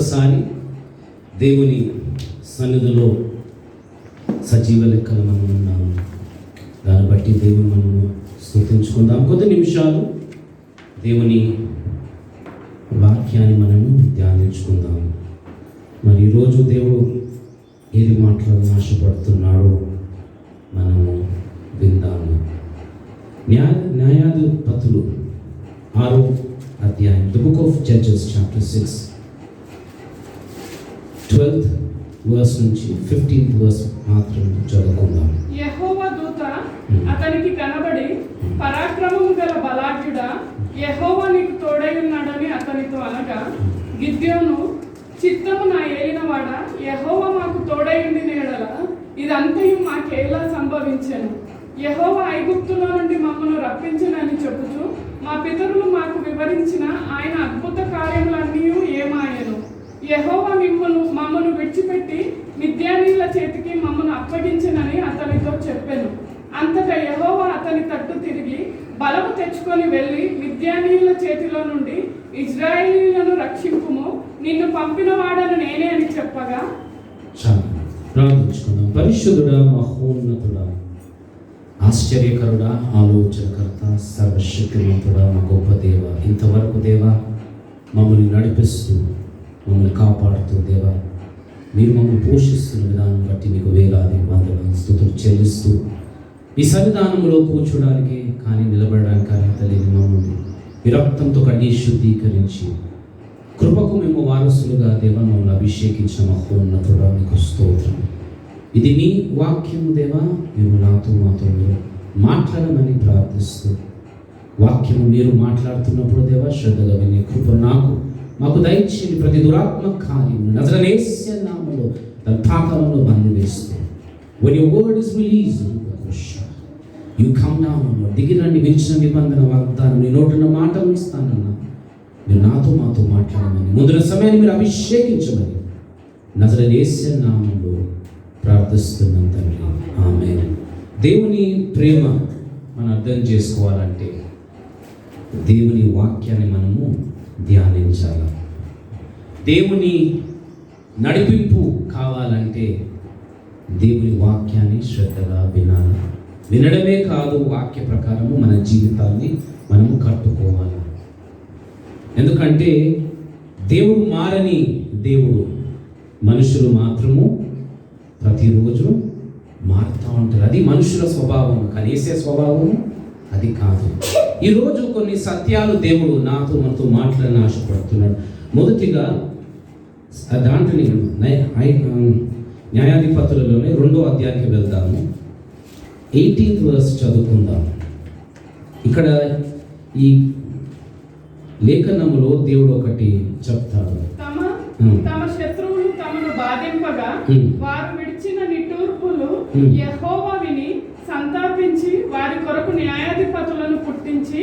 మరొకసారి దేవుని సన్నిధిలో సజీవ లెక్కలు మనం ఉన్నాము. దాన్ని బట్టి దేవుని మనము స్తుతించుకుందాం. కొద్ది నిమిషాలు దేవుని వాక్యాన్ని మనము ధ్యానించుకుందాం. మరి ఈరోజు దేవుడు ఏది మాట్లాడాలని ఆశపడుతున్నాడో మనము విందాము. న్యాయాధిపతులు 6వ అధ్యాయం, the book of judges chapter 6 12th verse నుంచి 15th verse మాత్రం చదువుకుందాం. యెహోవా దూత అతనికి కనబడి, పరాక్రమము గల బలాఢ్యుడా, యెహోవా నీకు తోడై ఉన్నాడని అతనితో అనగా, గిద్యోను, చిత్తము నా ఏలినవాడా, యెహోవా మాకు తోడై ఉండిన యెడల ఇదంతయు మాకేలా సంభవించెను? యెహోవా ఐగుప్తులో నుండి మమ్మను రప్పించునని చెప్పుచు మా పితరులు మాకు వివరించిన ఆయన అద్భుత కార్యములన్నీ ఏమాయెను? యెహోవా మమ్మను విడిచిపెట్టి మిద్యానీయుల చేతికి మమ్మను అప్పగించెనని అతనితో చెప్పెను. అంతటా యెహోవా అతని తట్టు తిరిగి, బలము తెచ్చుకొని వెళ్ళి మిద్యానీయుల చేతిలో నుండి ఇజ్రాయేలీయులను రక్షింపుము, నిన్ను పంపిన వాడను నేనే అని చెప్పగా. ప్రార్థించుకుందాం. పరిశుద్ధుడా, మహోన్నతుడా, ఆశ్చర్యకరుడా, ఆలోచనకర్త, సర్వశక్తిమంతుడా, మా గొప్ప దేవ, ఇంతవరకు దేవా మమ్మల్ని నడిపిస్తూ మమ్మల్ని కాపాడుతూ దేవా మీరు మమ్మల్ని పోషిస్తున్న విధానం బట్టి మీకు వేలాది వందనాలు స్తుతులు చెల్లిస్తూ ఈ సన్నిధానంలో కూర్చోడానికి కానీ నిలబడడానికి అర్హత లేని మమ్మల్ని మీ రక్తంతో కడిగి శుద్ధీకరించి కృపకు మేము వారసులుగా దేవా మమ్మల్ని అభిషేకించిన మహోన్నతుడా మీకు స్తోత్రం. ఇది మీ వాక్యము దేవా, మీరు మాతో మీరు మాట్లాడమని ప్రార్థిస్తూ వాక్యము మీరు మాట్లాడుతున్నప్పుడు దేవా శ్రద్ధగా వినే కృప మాకు దయచేసి ప్రతి దురాత్మ కార్యం నజరేయుని నామములో దాని పాతాళంలో బంధివేస్తూ when your word is released you come down Lord. దిగిరండి, వించిన నిబంధన వాగ్దానం నీ నోటున్న మాటలు ఇస్తానన్నా మీరు మాతో మాట్లాడమని ముందున సమయాన్ని మీరు అభిషేకించమని నజరేయుని నామములో ప్రార్థిస్తున్నాం తండ్రి, ఆమేన్. దేవుని ప్రేమ మనం అర్థం చేసుకోవాలంటే దేవుని వాక్యాన్ని మనము ధ్యానించాలి. దేవుని నడిపింపు కావాలంటే దేవుని వాక్యాన్ని శ్రద్ధగా వినాలి. వినడమే కాదు, వాక్య ప్రకారము మన జీవితాన్ని మనము కట్టుకోవాలి. ఎందుకంటే దేవుడు మారని దేవుడు, మనుషులు మాత్రము ప్రతిరోజు మారుతూ ఉంటారు. అది మనుషుల స్వభావం, కనీసే స్వభావము అది కాదు. ఈరోజు కొన్ని సత్యాలు దేవుడు మనతో మాట్లాడని ఆశపడుతున్నాడు. మొదటిగా దాంట్లో న్యాయాధిపతులలోనే 2వ అధ్యాయానికి వెళ్దాము. 18th verse చదువుకుందాం. ఇక్కడ ఈ లేఖనములో దేవుడు ఒకటి చెప్తాడు. తమ శత్రువులు తమను బాధింపగా వారు విడిచిన నిట్టూర్పులు యెహోవా విని సంతాపించి వారి కొరకు న్యాయాధిపతులను పుట్టించి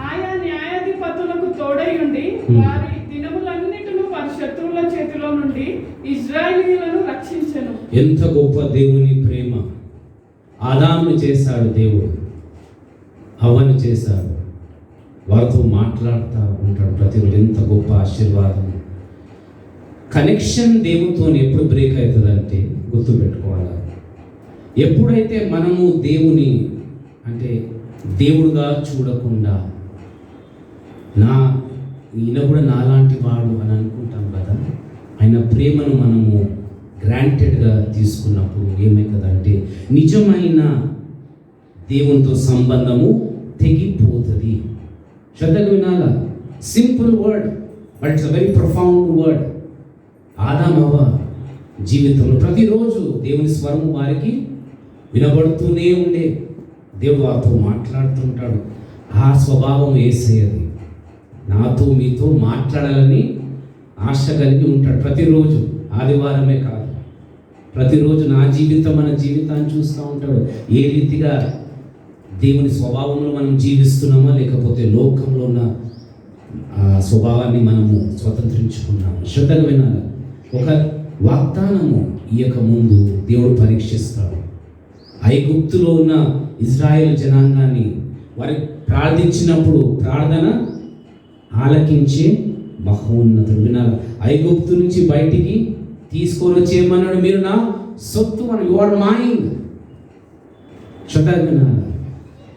ఆయా న్యాయాధిపతులకు తోడై ఉండి వారి దినములన్నిటిను వారి శత్రువుల చేతిలో నుండి ఇజ్రాయేలీయులను రక్షించెను. ఎంత గొప్ప దేవుని ప్రేమ! ఆదామును చేశాడు దేవుడు, హవ్వను చేశాడు, వారితో మాట్లాడుతూ ఉంటాడు ప్రతిరోజు. ఎంత గొప్ప ఆశీర్వాదం! కనెక్షన్ దేవునితో ఎప్పుడు బ్రేక్ అవుతుందంటే గుర్తుపెట్టుకోవాలి. ఎప్పుడైతే మనము దేవుని అంటే దేవుడుగా చూడకుండా ఈయన కూడా నాలాంటి వాడు అని అనుకుంటాం కదా, ఆయన ప్రేమను మనము గ్రాంటెడ్గా తీసుకున్నప్పుడు ఏమవుతుందంటే నిజమైన దేవునితో సంబంధము తెగిపోతుంది. శ్రద్ధగా వినాలా. Simple word but it's a very profound word. ఆదాము హవ్వ జీవితంలో ప్రతిరోజు దేవుని స్వరము వారికి వినబడుతూనే ఉండే. దేవుడు వారితో మాట్లాడుతుంటాడు. ఆ స్వభావం యేసయ్యది. నాతో మీతో మాట్లాడాలని ఆశ కలిగి ఉంటాడు ప్రతిరోజు. ఆదివారమే కాదు, ప్రతిరోజు మన జీవితాన్ని చూస్తూ ఉంటాడు. ఏ రీతిగా దేవుని స్వభావంలో మనం జీవిస్తున్నామా, లేకపోతే లోకంలో ఉన్న స్వభావాన్ని మనము స్వతంత్రించుకున్నాము. శ్రద్ధగా వినాలి. ఒక వాగ్దానము ఇయ్యక ముందు దేవుడు పరీక్షిస్తాడు. ఐగుప్తులో ఉన్న ఇజ్రాయేల్ జనాంగాన్ని వారి ప్రార్థించినప్పుడు ప్రార్థన ఆలకించి మహోన్నతుడు. వినాలి, ఐగుప్తు నుంచి బయటికి తీసుకొని వచ్చేయమన్నాడు. మీరు నా సొత్తు అని, యు ఆర్ మైండ్. శ్రద్ధగా వినాలి.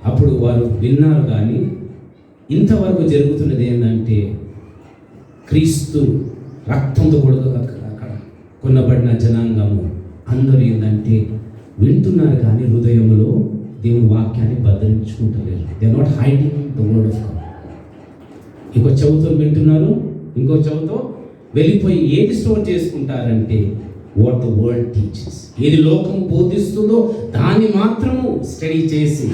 అప్పుడు వారు విన్నారు. కానీ ఇంతవరకు జరుగుతున్నది ఏంటంటే, క్రీస్తు రక్తంతో కూడా అక్కడ కొనబడిన జనాంగము అందరూ ఏంటంటే వింటున్నారు, కానీ హృదయంలో దేవుని వాక్యాన్ని భద్రించుకుంటలేరు. They are not hiding the word of God. ఇంకో చెవుతో వింటున్నారు, ఇంకో చెవుతో వెళ్ళిపోయి ఏది స్టోర్ చేసుకుంటారంటే వాట్ ద వరల్డ్ టీచర్స్, ఏది లోకం బోధిస్తుందో దాన్ని మాత్రము స్టడీ చేసి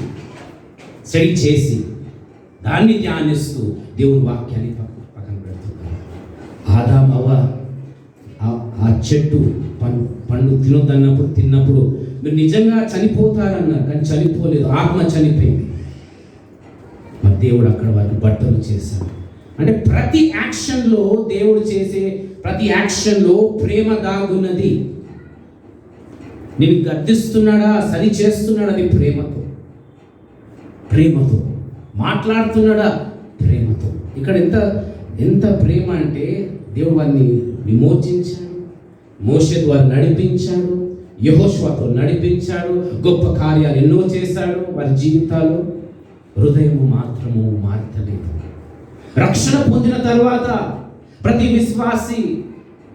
దాన్ని ధ్యానిస్తూ దేవుని వాక్యాన్ని పక్కన పెడుతున్నారు. ఆదాము అవ్వ ఆ చెట్టు పండు తిన్నప్పుడు మీరు నిజంగా చనిపోతారన్నారు, కానీ చనిపోలేదు, ఆత్మ చనిపోయింది. మరి దేవుడు అక్కడ వారికి బట్టలు చేశాడు. అంటే ప్రతి యాక్షన్లో, దేవుడు చేసే ప్రతి యాక్షన్లో ప్రేమ దాగున్నది. నేను గద్దిస్తున్నాడా, సరి చేస్తున్నాడా, అది ప్రేమతో మాట్లాడుతున్నాడా, ప్రేమతో. ఇక్కడ ఎంత ప్రేమ అంటే, దేవుడు వారిని విమోచించాడు, మోషే ద్వారా నడిపించాడు, యెహోషువతో నడిపించాడు, గొప్ప కార్యాలు ఎన్నో చేశాడు వారి జీవితాలు. హృదయము మాత్రము మార్చలేదు. రక్షణ పొందిన తర్వాత ప్రతి విశ్వాసి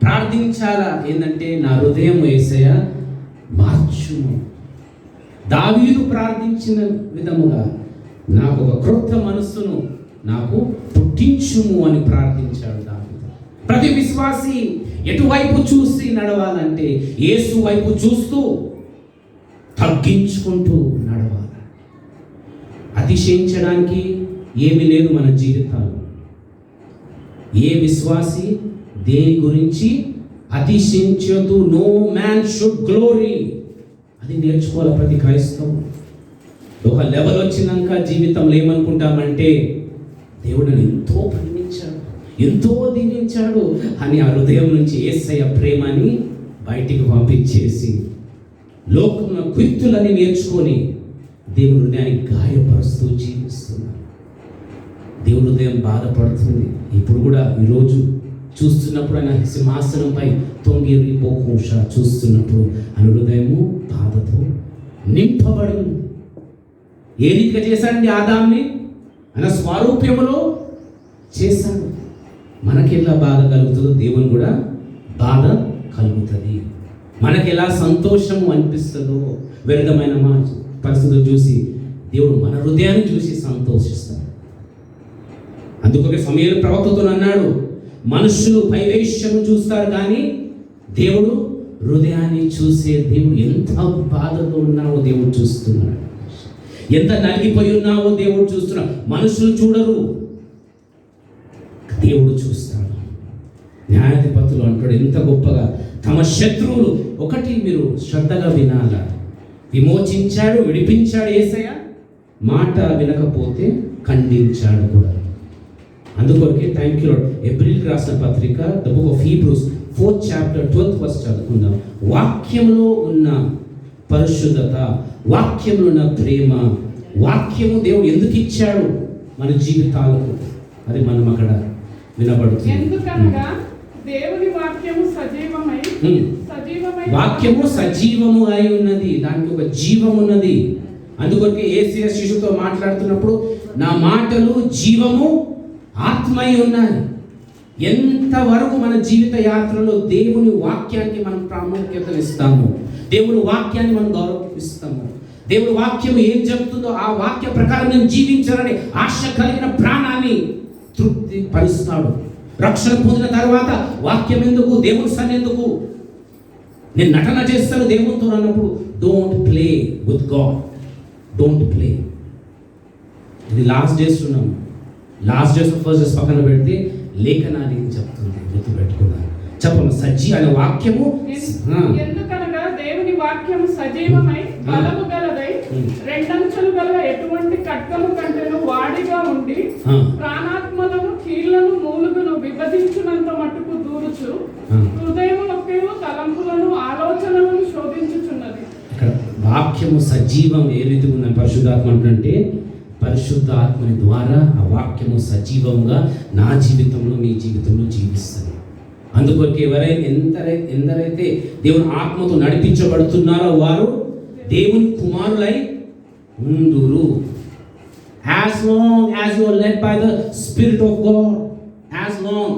ప్రార్థించాలా ఏంటంటే, నా హృదయం యేసయ్య మార్చుము. దావీదు ప్రార్థించిన విధముగా నాకు ఒక క్రొత్త మనస్సును నాకు పుట్టించుము అని ప్రార్థించాడు దావీదు. ప్రతి విశ్వాసి ఎటువైపు చూసి నడవాలంటే, యేసు వైపు చూస్తూ తగ్గించుకుంటూ నడవాలి. అతిశయించడానికి ఏమీ లేదు మన జీవితాలు. ఏ విశ్వాసి దేని గురించి అతిశయించదు. No man should glory. అది నేర్చుకోవాలి ప్రతి క్రైస్తవం. ఒక లెవెల్ వచ్చినాక జీవితంలో ఏమనుకుంటామంటే, దేవుడు నన్ను ఎంతో ప్రేమించాడు, ఎంతో దీవించాడు అని ఆ హృదయం నుంచి యేసయ్య ప్రేమని బయటికి పంపించేసి లోకంలో కీర్తులని నేర్చుకొని దేవుని హృదయాన్ని గాయపరుస్తూ జీవిస్తున్నారు. దేవుని హృదయం బాధపడుతుంది. ఇప్పుడు కూడా ఈరోజు చూస్తున్నప్పుడు ఆయన సింహాసనంపై తొంగిరి పోకోష చూస్తున్నప్పుడు ఆయన హృదయము బాధతో నింపబడి, ఏ రీతిగా చేశాడండి ఆదాంని? ఆయన స్వరూప్యములో చేశాడు. మనకి ఎలా బాధ కలుగుతుందో దేవుని కూడా బాధ కలుగుతుంది. మనకి ఎలా సంతోషము అనిపిస్తుందో వ్యర్థమైన పరిస్థితులు చూసి దేవుడు మన హృదయాన్ని చూసి సంతోషిస్తాడు. అందుకే సమూయేలు ప్రవక్తతో అన్నాడు, మనుషులు పైవేశ్యము చూస్తారు కానీ దేవుడు హృదయాన్ని చూసే దేవుడు. ఎంత బాధలో ఉన్నావో దేవుడు చూస్తున్నాడు, ఎంత నలిగిపోయి ఉన్నావో దేవుడు చూస్తున్నాడు. మనుషులు చూడరు, దేవుడు చూస్తాడు. న్యాయాధిపతులు అంటాడు ఎంత గొప్పగా, తమ శత్రువులు ఒకటి మీరు శ్రద్ధగా వినాలా, విమోచించాడు, విడిపించాడు యేసయ్య, మాట వినకపోతే ఖండించాడు కూడా. అందుకొరకే థ్యాంక్ యూ లార్డ్. ఎబ్రిల్కి రాసిన పత్రిక the book of Hebrews 4th chapter 12th verse చదువుకుందాం. వాక్యంలో ఉన్న పరిశుద్ధత, వాక్యంలో ఉన్న ప్రేమ, వాక్యము దేవుడు ఎందుకు ఇచ్చాడు మన జీవితాలకు, అది మనం అక్కడ వినబడుతుంది. ఎందుకనగా దేవుని వాక్యము వాక్యము సజీవము అయి ఉన్నది, దానికి ఒక జీవం ఉన్నది. అందుకొరకే యేసయ్య శిశువుతో మాట్లాడుతున్నప్పుడు నా మాటలు జీవము ఆత్మై ఉన్నాయి. ఎంతవరకు మన జీవిత యాత్రలో దేవుని వాక్యానికి మనం ప్రాముఖ్యతనిస్తాము, దేవుని వాక్యాన్ని మనం గౌరవిస్తాము, దేవుని వాక్యం ఏం చెప్తుందో ఆ వాక్య ప్రకారం నేను జీవించాలని ఆశ కలిగిన ప్రాణాన్ని తృప్తి పరుస్తాడు. రక్షణ పొందిన తర్వాత వాక్యం ఎందుకు, దేవుని సన్ని ఎందుకు, నేను నటన చేస్తాను దేవునితో అన్నప్పుడు don't play with God, don't play. ఇది లాస్ట్ డేస్ ఉన్నాము. లాస్ట్ డేస్ ఫస్ట్ డేస్ పక్కన పెడితే లేఖనాలు ఏం చెప్తుంది గుర్తుపెట్టుకున్నాను. చెప్పండి, అనే వాక్యము ఎందుకనగా దేవుని వాక్యము సజీవమై బలము గలదై రెండంచులు గల ఎటువంటి ఖడ్గము కంటేను వాడిగా ఉండి ప్రాణాత్మలను కీళ్లను మూలుగును విభజించినంత మట్టుకు దూరుచు హృదయములను తలంపులను ఆలోచనలను శోధించుచున్నది. ఇక్కడ వాక్యము సజీవం ఏ రీతి ఉందని పరిశుద్ధాత్మ అంటే పరిశుద్ధ ఆత్మని ద్వారా ఆ వాక్యము సజీవంగా నా జీవితంలో మీ జీవితంలో జీవిస్తుంది. అందుకొరకు ఎందరైతే దేవుని ఆత్మతో నడిపించబడుతున్నారో వారు దేవుని కుమారులై ఉందురు. As long as you are led by the Spirit of God, as long,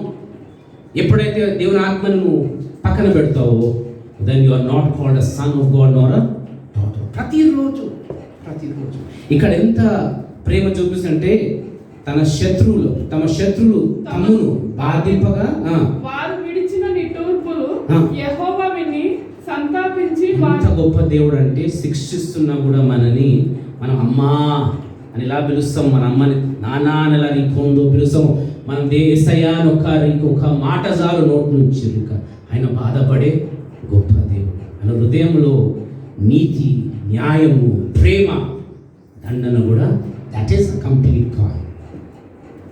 ఎప్పుడైతే దేవుని ఆత్మను నువ్వు పక్కన పెడతావో, then you are not called a son of God nor a daughter. ప్రతిరోజు ఇక్కడ ఎంత ప్రేమ చూపిస్తుంటే తమ శత్రువులు తమ్మును బాధింపగా వారు విడిచిన నిట్టూర్పులు యెహోవా విని సంతాపించి. ఎంత గొప్ప దేవుడు అంటే, శిక్షిస్తున్నా కూడా మనం అమ్మా అని ఇలా పిలుస్తాం, మన అమ్మని నాన్న అని ఇలా ఇంకొందో పిలుస్తాం. మనం యేసయ్యా అని ఇంకొక మాట చాలు నోటి నుంచి. ఆయన బాధపడే గొప్ప దేవుడు. ఆయన హృదయంలో నీతి, న్యాయము, ప్రేమ, దండన కూడా that is a complete call.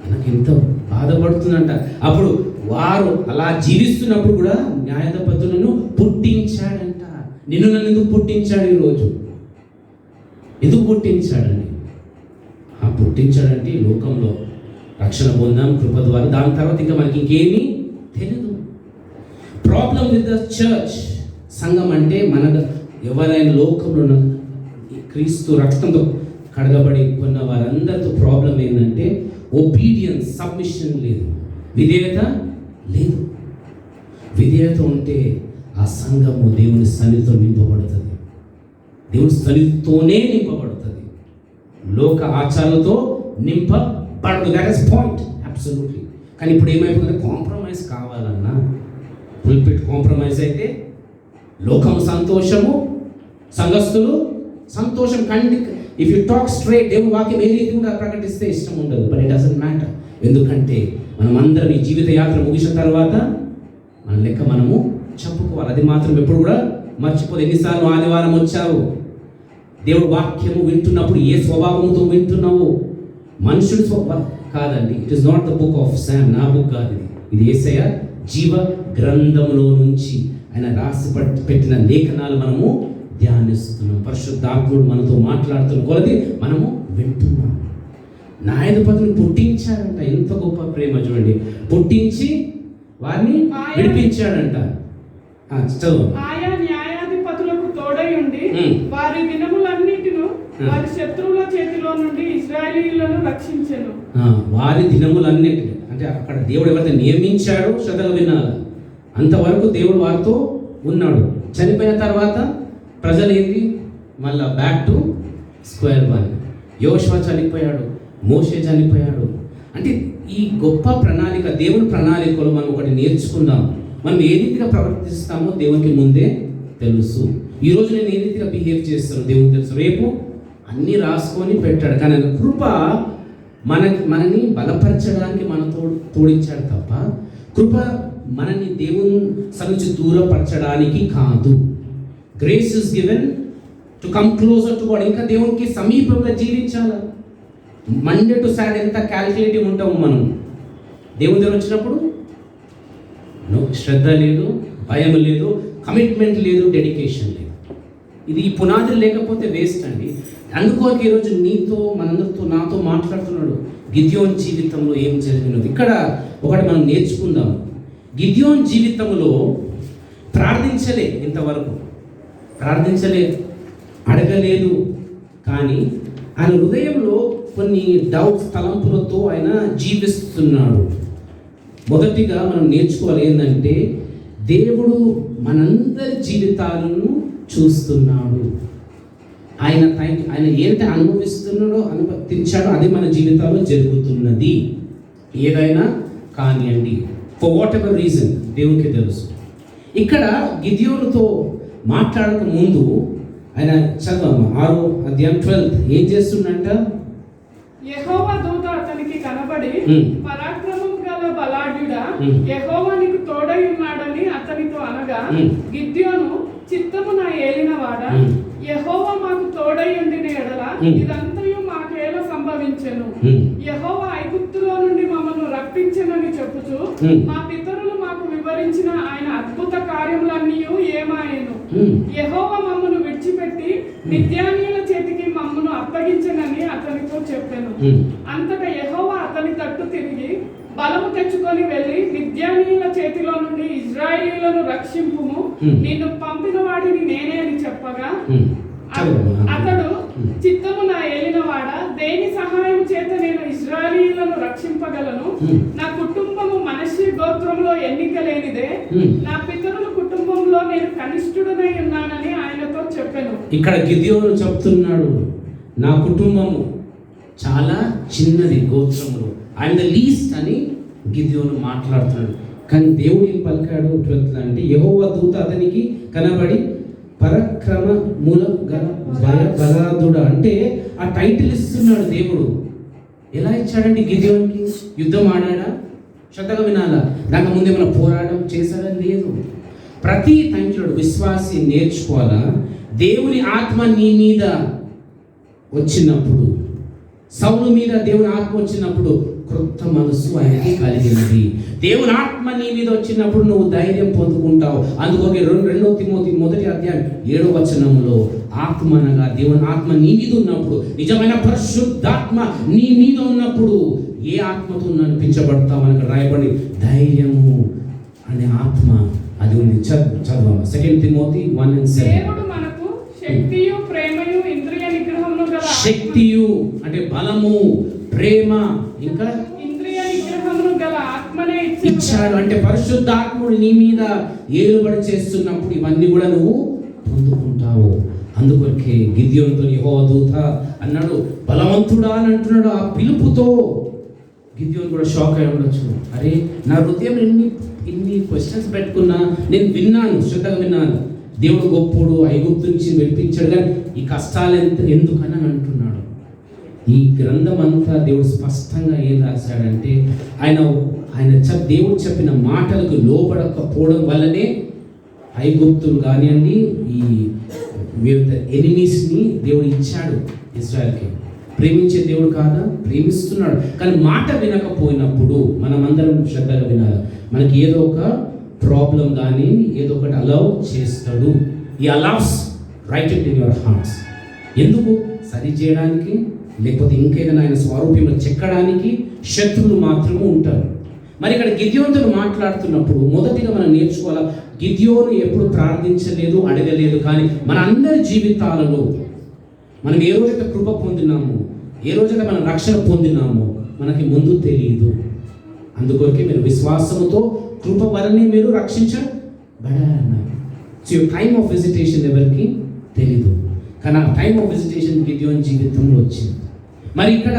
మనకి ఎంత బాధపడుతుందంట. అప్పుడు వారు అలా జీవిస్తున్నప్పుడు కూడా న్యాయాధిపతులను పుట్టించాడంట. నన్ను ఎందుకు పుట్టించాడు ఈరోజు? ఎందుకు పుట్టించాడండి? పుట్టించాడంటే ఈ లోకంలో రక్షణ పొందాం కృప ద్వారా. దాని తర్వాత ఇంకా మనకి ఇంకేమీ తెలియదు. ప్రాబ్లం విత్ ద చర్చ్, సంఘం అంటే మన ఎవరైనా లోకంలో ఉన్న క్రీస్తు రక్తంతో కడగబడి ఉన్న వారందరితో ప్రాబ్లం ఏంటంటే ఒబీడియన్స్, సబ్మిషన్ లేదు, విధేయత లేదు. విధేయత ఉంటే ఆ సంఘము దేవుని సన్నిధితో నింపబడుతుంది. దేవుని సన్నిధితోనే నింపబడుతుంది, లోక ఆచారాలతో నింపబడదు. That is point, absolutely. కానీ ఇప్పుడు ఏమైపోతుంది? కాంప్రమైజ్ కావాలన్నా పుల్పిట్ కాంప్రమైజ్ అయితే లోకం సంతోషము, సంఘస్థులు సంతోషం. ఇఫ్ యూ టాక్ స్ట్రైట్, దేవుని వాక్యం ఏది కూడా ప్రకటిస్తే ఇష్టం ఉండదు. But it doesn't matter. ఎందుకంటే మనం అందరం ఈ జీవిత యాత్ర ముగిసిన తర్వాత మన లెక్క మనము చెప్పుకోవాలి. అది మాత్రం ఎప్పుడు కూడా మర్చిపోదు. ఎన్నిసార్లు ఆదివారం వచ్చావు, దేవుడు వాక్యము వింటున్నప్పుడు ఏ స్వభావంతో వింటున్నావు? మనుషుడి స్వభావం కాదండి. It is not the book of Sam, నా బుక్ కాదు ఇది యేసయ్య జీవ గ్రంథంలో నుంచి ఆయన రాసి పెట్టిన లేఖనాలు మనము ధ్యానిస్తున్నాం. పరిశుద్ధాత్ముడు మనతో మాట్లాడుతున్న కొలది మనము వింటున్నాం. న్యాయాధిపతిని పుట్టించాడంట. ఎంత గొప్ప ప్రేమ చూడండి. పుట్టించి వారిని విడిపించాడంట. చదువు. ఆయా న్యాయాధిపతులకు తోడై ఉండి వారి దినములన్నిటిను వారి శత్రువుల చేతిలో నుండి ఇశ్రాయేలీయులను రక్షించెను. వారి దినములన్నిటిని అంటే అక్కడ దేవుడు ఎవరైతే నియమించాడో శ్రద్ధగా వినాలి. అంతవరకు దేవుడు వారితో ఉన్నాడు. చనిపోయిన తర్వాత ప్రజలు ఏంది? మళ్ళా బ్యాక్ టు స్క్వేర్ వన్. యోషువ చనిపోయాడు, మోషే చనిపోయాడు. అంటే ఈ గొప్ప ప్రణాళిక, దేవుని ప్రణాళికలో మనం ఒకటి నేర్చుకుందాం. మనం ఏ రీతిగా ప్రవర్తిస్తామో దేవునికి ముందే తెలుసు. ఈరోజు నేను ఏ రీతిగా బిహేవ్ చేస్తాను దేవునికి తెలుసు. రేపు అన్నీ రాసుకొని పెట్టాడు. కానీ ఆయన కృప మనని బలపరచడానికి మనతో తోడించాడు తప్ప కృప మనని దేవుని సన్నిధి దూరపరచడానికి కాదు. Grace is given to come closer to God. ఇంకా దేవునికి సమీపంగా జీవించాలి. మండే టు సాటర్డే ఎంత క్యాల్కులేటివ్ ఉంటాము మనం. దేవుని దగ్గర వచ్చినప్పుడు శ్రద్ధ లేదు, భయం లేదు, కమిట్మెంట్ లేదు, డెడికేషన్ లేదు. ఇది ఈ పునాదులు లేకపోతే వేస్ట్ అండి. అందుకోక ఈరోజు నీతో, మనందరితో, నాతో మాట్లాడుతున్నాడు. గిద్యోన్ జీవితంలో ఏం జరిగినది ఇక్కడ ఒకటి మనం నేర్చుకుందాం. గిద్యోన్ జీవితంలో ఇంతవరకు ప్రార్థించలేదు, అడగలేదు. కానీ ఆయన హృదయంలో కొన్ని డౌట్స్, తలంపులతో ఆయన జీవిస్తున్నాడు. మొదటిగా మనం నేర్చుకోవాలి ఏంటంటే దేవుడు మనందరి జీవితాలను చూస్తున్నాడు. ఆయన ఏంటి అనుమతించాడో అది మన జీవితాల్లో జరుగుతున్నది. ఏదైనా కానివ్వండి, ఫర్ వాట్ ఎవర్ రీజన్ దేవునికి తెలుసు. ఇక్కడ గిద్యోనుతో మాట్లాడక ముందు ఆయన చదవమ్మ 6వ అధ్యాయం 12 ఏం చేస్తుండంట? యెహోవా దూత అతనికి కనబడి పరాక్రమం గల బలాఢ్యుడా, యెహోవా నీకు తోడై ఉన్నాడని అతనితో అనగా, గిద్యోను చిత్తము నా ఏలినవాడా, యెహోవా మాకు తోడై ఉండిన ఎడల ఇదంతయు మాకేలా సంభవించెను. యెహోవా ఐగుప్తులో నుండి మమ్మల్ని రప్పించెనని చెప్పుచు మా పితరులు మాకు వివరించిన ఆయన అద్భుత కార్యములన్నీ ఏమాయెను. యెహోవా మమ్మను విడిచిపెట్టి మిద్యానీయుల చేతికి మమ్మను అప్పగించనని అతనితో చెప్పాను. అంతటా యెహోవా అతని తట్టు తిరిగి, బలము తెచ్చుకొని వెళ్ళి మిద్యానీయుల చేతిలో నుండి ఇశ్రాయేలీయులను రక్షింపుము, నిన్ను పంపిన వాడిని నేనే అని చెప్పగా, అతడు చిత్తము నా ఏలినవాడా, దేని సహాయం చేత నేను ఇశ్రాయేలీయులను రక్షింపగలను? నా కుటుంబము మనష్షే గోత్రంలో ఎన్నిక లేనిదే, నా పితరుల కుటుంబంలో నేను కనిష్ఠుడనై ఉన్నానని ఆయనతో చెప్పాను. ఇక్కడ గిద్యోను చెప్తున్నాడు, నా కుటుంబము చాలా చిన్నది గోత్రములో, ఐఎమ్ ద లీస్ట్ అని గిద్యోను మాట్లాడుతున్నాడు. కానీ దేవుడు ఏం పలికాడు 12 అంటే, యెహోవా దూత అతనికి కనబడి పరక్రమముల గల బలాదుడా అంటే ఆ టైటిల్ ఇస్తున్నాడు దేవుడు. ఎలా ఇచ్చాడండి గిద్యోనికి? యుద్ధం ఆడాడా? శ్రద్ధగా వినాలా. దాకా ముందు ఏమైనా పోరాటం చేశాడా? లేదు. ప్రతి టైంలో విశ్వాసి నేర్చుకోవాలా, దేవుని ఆత్మ నీ మీద వచ్చినప్పుడు, సౌలు మీద దేవుని ఆత్మ వచ్చినప్పుడు క్రొత్త మనసు ఆయనకి కలిగినది. దేవుని ఆత్మ నీ మీద వచ్చినప్పుడు నువ్వు ధైర్యం పొందుకుంటావు. అందుకోకే 2 తిమోతి 1:7 ఆత్మ అనగా దేవుని ఆత్మ నీ మీద ఉన్నప్పుడు, నిజమైన పరిశుద్ధాత్మ నీ మీద ఉన్నప్పుడు ఏ ఆత్మతో నడిపించబడతావు అని రాయబడి ధైర్యము అనే ఆత్మ అది ఉంది. చదవాలి 2 తిమోతి 1:7. దేవుడు మనకు శక్తియు ప్రేమయు ఇంద్రియ నిగ్రహమును గల శక్తియు అంటే బలము, ప్రేమ, ఇంకా ఇంద్రియ నిగ్రహమును గల ఆత్మనే ఇచ్చాడు. అంటే పరిశుద్ధాత్ముడు నీ మీద ఏలుబడి చేస్తున్నప్పుడు ఇవన్నీ కూడా నువ్వు పొందుకుంటావు. అందుకొరకే గిద్యోనుతో యెహోవా దూత అన్నాడు, బలవంతుడా అని అంటున్నాడు. ఆ పిలుపుతో గిద్యోను కూడా షాక్ అయి ఉండొచ్చు. అరే, నా హృదయం ఇన్ని క్వశ్చన్స్ పెట్టుకున్నా, నేను విన్నాను, శ్రద్ధగా విన్నాను, దేవుడు గొప్పడు, ఐగుప్తు నుంచి విడిపించాడు, కానీ ఈ కష్టాలు ఎందుకని అంటున్నాడు. ఈ గ్రంథం అంతా దేవుడు స్పష్టంగా ఏం రాశాడంటే, దేవుడు చెప్పిన మాటలకు లోబడకపోవడం వల్లనే ఐగుప్తులు కానివ్వండి, ఈ వివిధ ఎనిమీస్ని దేవుడు ఇచ్చాడు ఇశ్రాయేలుకి. ప్రేమించే దేవుడు కాదా? ప్రేమిస్తున్నాడు. కానీ మాట వినకపోయినప్పుడు మనమందరం శ్రద్ధగా వినాలి. మనకి ఏదో ఒక ప్రాబ్లం కానీ ఏదో ఒకటి అలౌ చేస్తాడు. ఈ allows right it in your hearts. ఎందుకు? సరి చేయడానికి, లేకపోతే ఇంకేదైనా ఆయన స్వరూపంలో చెక్కడానికి శత్రువులు మాత్రమే ఉంటారు. మరి ఇక్కడ గిద్యోనుతో మాట్లాడుతున్నప్పుడు మొదటిగా మనం నేర్చుకోవాలా, గిద్యోను ఎప్పుడు ప్రార్థించలేదు, అడగలేదు. కానీ మన అందరి జీవితాలలో మనం ఏ రోజైతే కృప పొందినామో, ఏ రోజైతే మనం రక్షణ పొందినామో మనకి ముందు తెలియదు. అందుకొరకే మీరు విశ్వాసముతో కృప వలనే మీరు రక్షించబడారన్నారు. సో టైమ్ ఆఫ్ విజిటేషన్ ఎవరికి తెలీదు, కానీ ఆ టైమ్ ఆఫ్ విజిటేషన్ గిద్యోను జీవితంలో వచ్చింది. మరి ఇక్కడ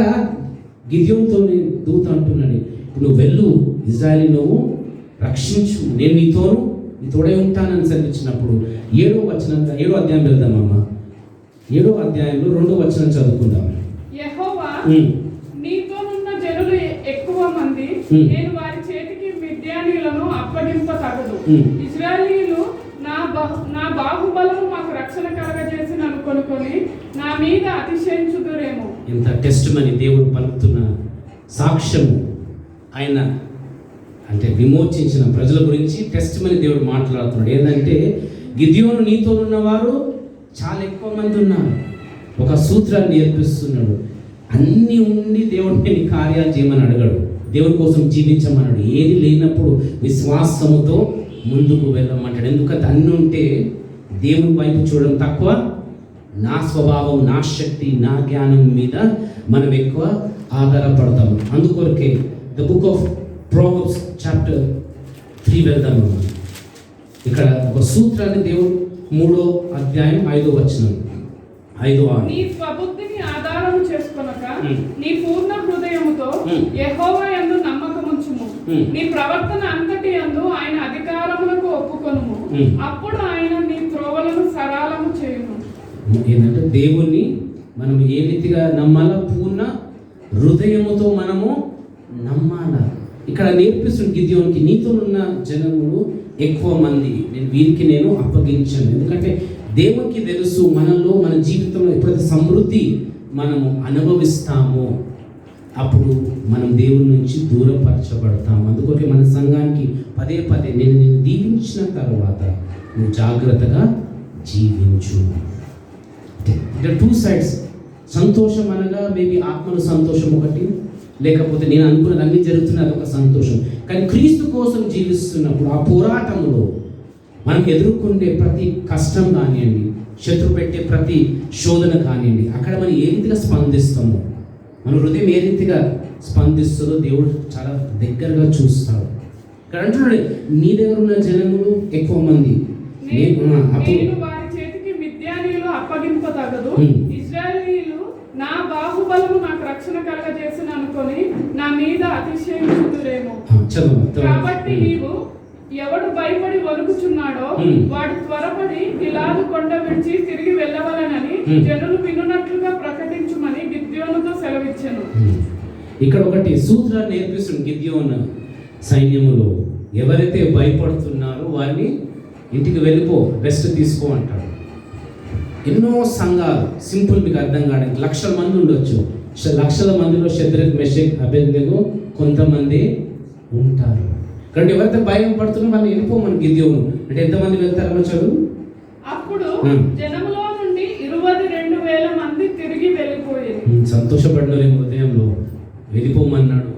గిద్యోనుతో దూత అంటున్నాడు, నువ్వు వెళ్ళు, ఇజ్రాయేలు నువ్వు రక్షించు, నేను నీ తోడే ఉంటానని సెలవిచ్చినప్పుడు 7వ అధ్యాయం వెళ్దామమ్మా. 7వ అధ్యాయంలో 2వ వచనం చదువుకుందాం. యెహోవా నీతోనున్న జనులు ఎక్కువ మంది, నేను వారి చేతికి మిద్యానీయులను అప్పగింపతగదు. ఇశ్రాయేలీయులు నా బాహుబలము మాకు రక్షణ కలగజేసి నన్ను కొనుక్కొని నా మీద అతిశయించుదురేమో. ఇంత టెస్టిమనీ దేవుడు పలుకుతున్న సాక్ష్యము, ఆయన అంటే విమోచించిన ప్రజల గురించి టెస్టిమనీ దేవుడు మాట్లాడుతున్నాడు. ఏంటంటే, గిద్యోను నీతో ఉన్నవారు చాలా ఎక్కువ మంది ఉన్నారు. ఒక సూత్రాన్ని నేర్పిస్తున్నాడు. అన్నీ ఉండి దేవుడిని నీ కార్యాలు చేయమని అడగడు, దేవుని కోసం జీవించమన్నాడు. ఏది లేనప్పుడు విశ్వాసముతో ముందుకు వెళ్ళమంటాడు. ఎందుకంటే అన్నీ ఉంటే దేవుని వైపు చూడడం తక్కువ, నా స్వభావం, నా శక్తి, నా జ్ఞానం మీద మనం ఎక్కువ ఆధారపడతాము. అందుకొరకే the book of Proverbs chapter 3 వెళ్దాము. ఇక్కడ ఒక సూత్రాన్ని దేవుడు 3వ అధ్యాయం 5వ వచనం 5-6. నీ స్వబుద్ధిని ఆధారము చేసుకొనక నీ పూర్ణ హృదయముతో యెహోవా యందు నమ్మకముంచుము. నీ ప్రవర్తన అంతటి యందు ఆయన అధికారములకు ఒప్పుకొనుము. అప్పుడు ఆయన నీ త్రోవలను సరళము చేయును. ఏంటంటే, దేవుణ్ణి మనం ఏ రీతిగా నమ్మాలా? పూర్ణ హృదయముతో మనము నమ్మాలా. ఇక్కడ నేర్పిస్తుంది గిద్యోనికి, నీతో ఉన్న జనములు ఎక్కువ మంది, వీరికి నేను అప్పగించను. ఎందుకంటే దేవునికి తెలుసు, మనలో మన జీవితంలో ఎప్పుడైతే సమృద్ధి మనము అనుభవిస్తామో అప్పుడు మనం దేవుని నుంచి దూరపరచబడతాము. అందుకోకే మన సంఘానికి పదే నేను నిన్ను దీవించిన తర్వాత నువ్వు జాగ్రత్తగా జీవించు. అంటే 2 sides. సంతోషం అనగా మేబీ ఆత్మను సంతోషం ఒకటి, లేకపోతే నేను అనుకున్నది అన్నీ జరుగుతున్నది అదొక సంతోషం. కానీ క్రీస్తు కోసం జీవిస్తున్నప్పుడు ఆ పోరాటంలో మనం ఎదుర్కొండే ప్రతి కష్టం కానివ్వండి, శత్రు పెట్టే ప్రతి శోధన కానివ్వండి, అక్కడ మనం ఏ రీతిగా స్పందిస్తామో, మన హృదయం ఏ రీతిగా స్పందిస్తుందో దేవుడు చాలా దగ్గరగా చూస్తాడు. ఇక్కడ అంటున్నాడు, నీ దగ్గర ఉన్న జనములు ఎక్కువ మంది, నేను వారి చేతికి మిద్యానీయులు అప్పగింపతగదు, ఇశ్రాయేలీయులు నా బాహుబలము నాకు రక్షణ కలగజేసిన అనుకొని నా మీద అతిశయించుదురేమో. కాబట్టి నీవు ఎవడు భయపడి వణుకుచున్నాడో వాడు త్వరపడి గిలాదు కొండ విడిచి తిరిగి వెళ్ళవలనని జనులు వినున్నట్లుగా ప్రకటించుమని గిద్యోనుతో సెలవిచ్చెను. ఇక్కడ ఒకటి సూత్రాన్ని నేర్పిస్తుంది గిద్యోను సైన్యములో. ఎవరైతే భయపడుతున్నారో వారిని ఇంటికి వెళ్ళిపో, రెస్ట్ తీసుకో అంటాడు. ఎన్నో సంఘాలు, సింపుల్ మీకు అర్థం కావడానికి, లక్షల మంది ఉండొచ్చు. లక్షల మందిలో షద్రక్, మెషక్, అబేద్నెగో కొంతమంది ఉంటారు. కాబట్టి ఎవరైతే భయం పడుతున్నా వాళ్ళని వెళ్ళిపోమని గిద్యోను అంటే ఎంతమంది వెళ్తారో చదువు. అప్పుడు జనములో నుండి 22,000 మంది తిరిగి వెళ్ళిపోయారు. సంతోషపడినారు హృదయంలో, వెళ్ళిపోమన్నాడు.